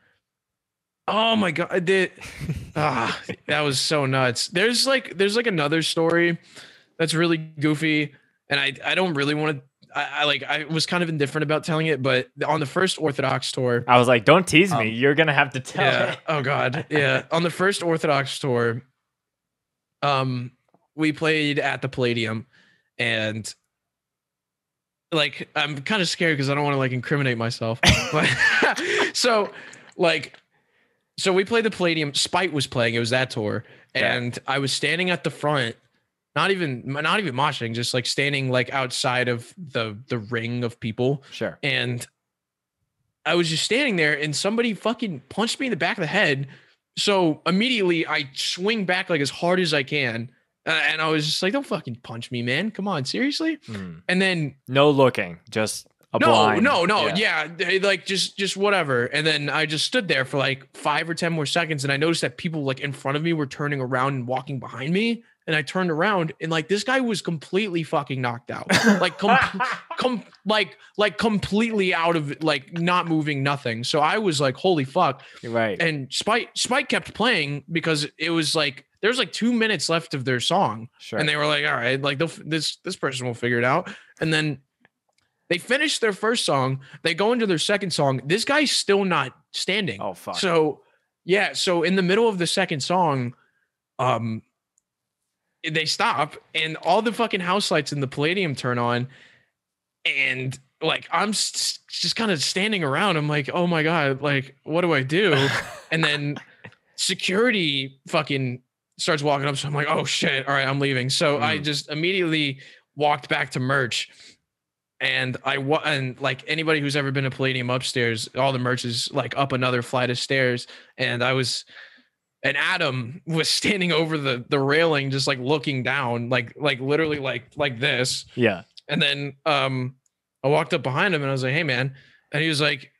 Oh my God. That was so nuts. There's like another story that's really goofy. And I don't really want to, I was kind of indifferent about telling it, but on the first Orthodox tour, I was like, don't tease me. You're going to have to tell it. Oh God. Yeah. On the first Orthodox tour, we played at the Palladium, and like, I'm kind of scared because I don't want to like incriminate myself, but so we played the Palladium. Spite was playing. It was that tour. And I was standing at the front, not even moshing, just like standing like outside of the ring of people. Sure. And I was just standing there, and somebody fucking punched me in the back of the head. So immediately I swing back like as hard as I can. And I was just like, don't fucking punch me, man. Come on, seriously? And then no looking, just blind. No. Yeah. Like just whatever. And then I just stood there for like 5 or 10 more seconds. And I noticed that people like in front of me were turning around and walking behind me. And I turned around, and like this guy was completely fucking knocked out, like completely out of it, like not moving, nothing. So I was like, holy fuck. Right. And Spike kept playing because it was like, there's like 2 minutes left of their song. Sure. And they were like, all right, like this person will figure it out. And then they finished their first song. They go into their second song. This guy's still not standing. Oh, fuck. So yeah. So in the middle of the second song, they stop, and all the fucking house lights in the Palladium turn on. And like, I'm just kind of standing around. I'm like, oh my God, like, what do I do? And then security fucking starts walking up. So I'm like, oh shit. All right, I'm leaving. So I just immediately walked back to merch. And and like anybody who's ever been to Palladium upstairs, all the merch is like up another flight of stairs. And Adam was standing over the railing, just like looking down, like literally like this. Yeah. And then I walked up behind him, and I was like, hey man. And he was like,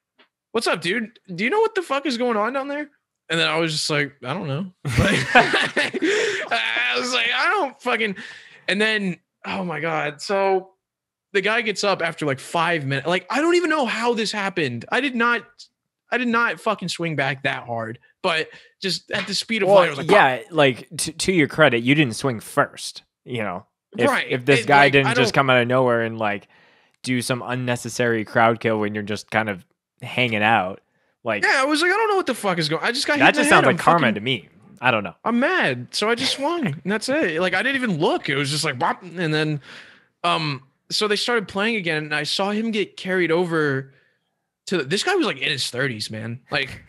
what's up, dude? Do you know what the fuck is going on down there? And then I was just like, I don't know. Like, I was like, I don't fucking. And then, oh my God. So the guy gets up after like 5 minutes. Like, I don't even know how this happened. I did not fucking swing back that hard, but just at the speed of light, I was like, yeah, like to your credit, you didn't swing first, you know, if this guy like, didn't just come out of nowhere and like do some unnecessary crowd kill when you're just kind of hanging out. Like, yeah, I was like, I don't know what the fuck is going on. I just got hit that just sounds like karma fucking, to me. I don't know. I'm mad. So I just swung, and that's it. Like, I didn't even look. It was just like, bop. And then, so they started playing again, and I saw him get carried over to this guy was like in his 30s, man. Like,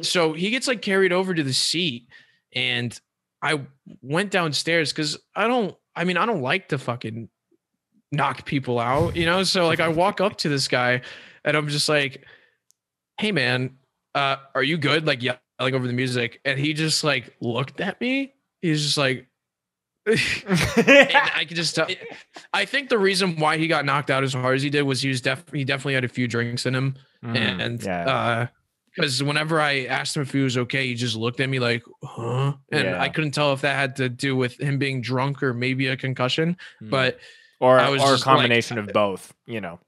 so he gets like carried over to the seat, and I went downstairs because I don't like to fucking knock people out, you know? So like I walk up to this guy, and I'm just like, hey man, are you good? Like yelling over the music. And he just like looked at me. He's just like, and I could just tell. I think the reason why he got knocked out as hard as he did was he definitely had a few drinks in him. And because whenever I asked him if he was okay, he just looked at me like, huh? And I couldn't tell if that had to do with him being drunk or maybe a concussion, but or a combination of both, you know.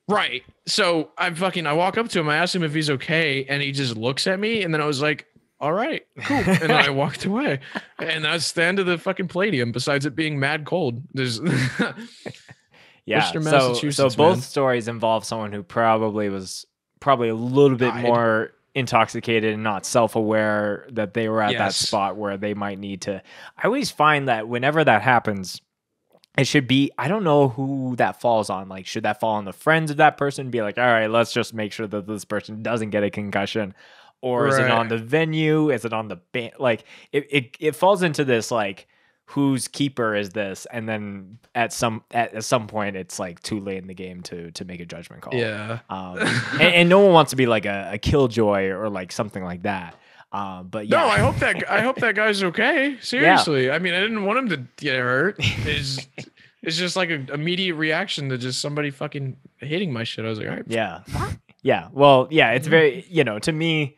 Right. So I walk up to him, I asked him if he's okay, and he just looks at me, and then I was like, all right, cool. And then I walked away. And that's the end of the fucking Palladium, besides it being mad cold. There's Yeah. Worcester, So Massachusetts, both man. stories involve someone who probably was a little bit Died. more intoxicated and not self-aware that they were at that Yes. spot where they might need to. I always find that whenever that happens, it should be, I don't know who that falls on. Like, should that fall on the friends of that person? Be like, all right, let's just make sure that this person doesn't get a concussion. Or is it on the venue? Is it on the band? Like, it falls into this, like, whose keeper is this? And then at some point, it's like too late in the game to make a judgment call. Yeah. And no one wants to be like a killjoy or like something like that. But yeah. No, I hope that guy's okay. Seriously. I mean, I didn't want him to get hurt. It's just like an immediate reaction to just somebody fucking hitting my shit. I was like, all right. Yeah. Yeah. Well, yeah, it's very, to me,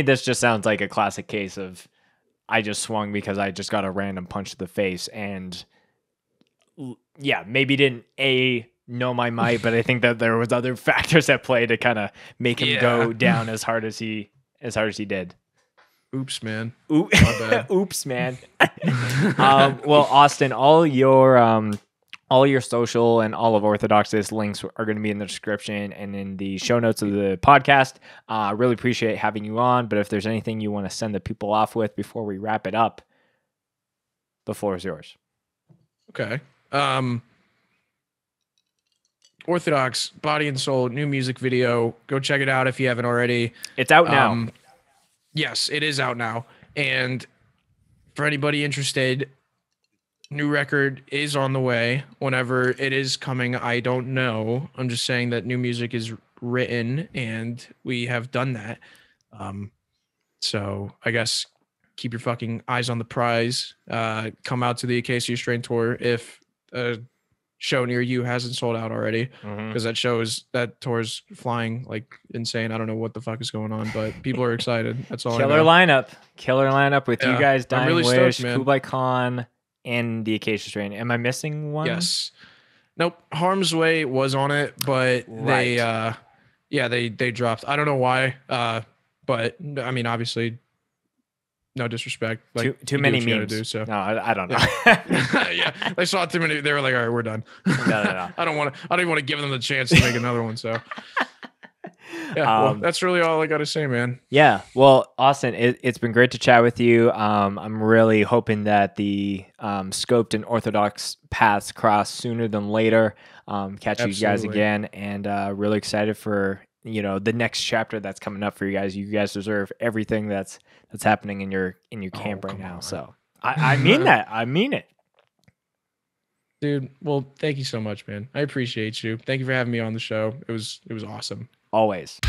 this just sounds like a classic case of I just swung because I just got a random punch to the face and maybe didn't know my might, but I think that there was other factors at play to kind of make him go down as hard as he did. Oops, man. Oops, man. Well, Austin, all your social and all of Orthodox's links are going to be in the description and in the show notes of the podcast. Really appreciate having you on. But if there's anything you want to send the people off with before we wrap it up, the floor is yours. Okay. Orthodox, Body and Soul, new music video. Go check it out if you haven't already. It's out now. Yes, it is out now. And for anybody interested, new record is on the way. Whenever it is coming, I don't know. I'm just saying that new music is written and we have done that. So I guess keep your fucking eyes on the prize. Come out to the Acacia Strain tour if a show near you hasn't sold out already, because that tour's flying like insane. I don't know what the fuck is going on, but people are excited. That's all. Killer lineup with you guys, Dying really Wish, stoked, man. Kublai Khan, and the Acacia Strain. Am I missing one? Yes. Nope. Harm's Way was on it, but they dropped. I don't know why. But I mean, obviously, no disrespect. Like, too many memes. So. No, I don't know. Yeah, they saw too many. They were like, all right, we're done. No. I don't even want to give them the chance to make another one. So. Yeah, well, that's really all I got to say, man. Yeah, well, Austin, it's been great to chat with you. I'm really hoping that the Scoped and Orthodox paths cross sooner than later. Catch you guys again, and really excited for the next chapter that's coming up for you guys. You guys deserve everything that's happening in your camp right now. So I mean that. I mean it. Dude, well, thank you so much, man. I appreciate you. Thank you for having me on the show. It was awesome. Always.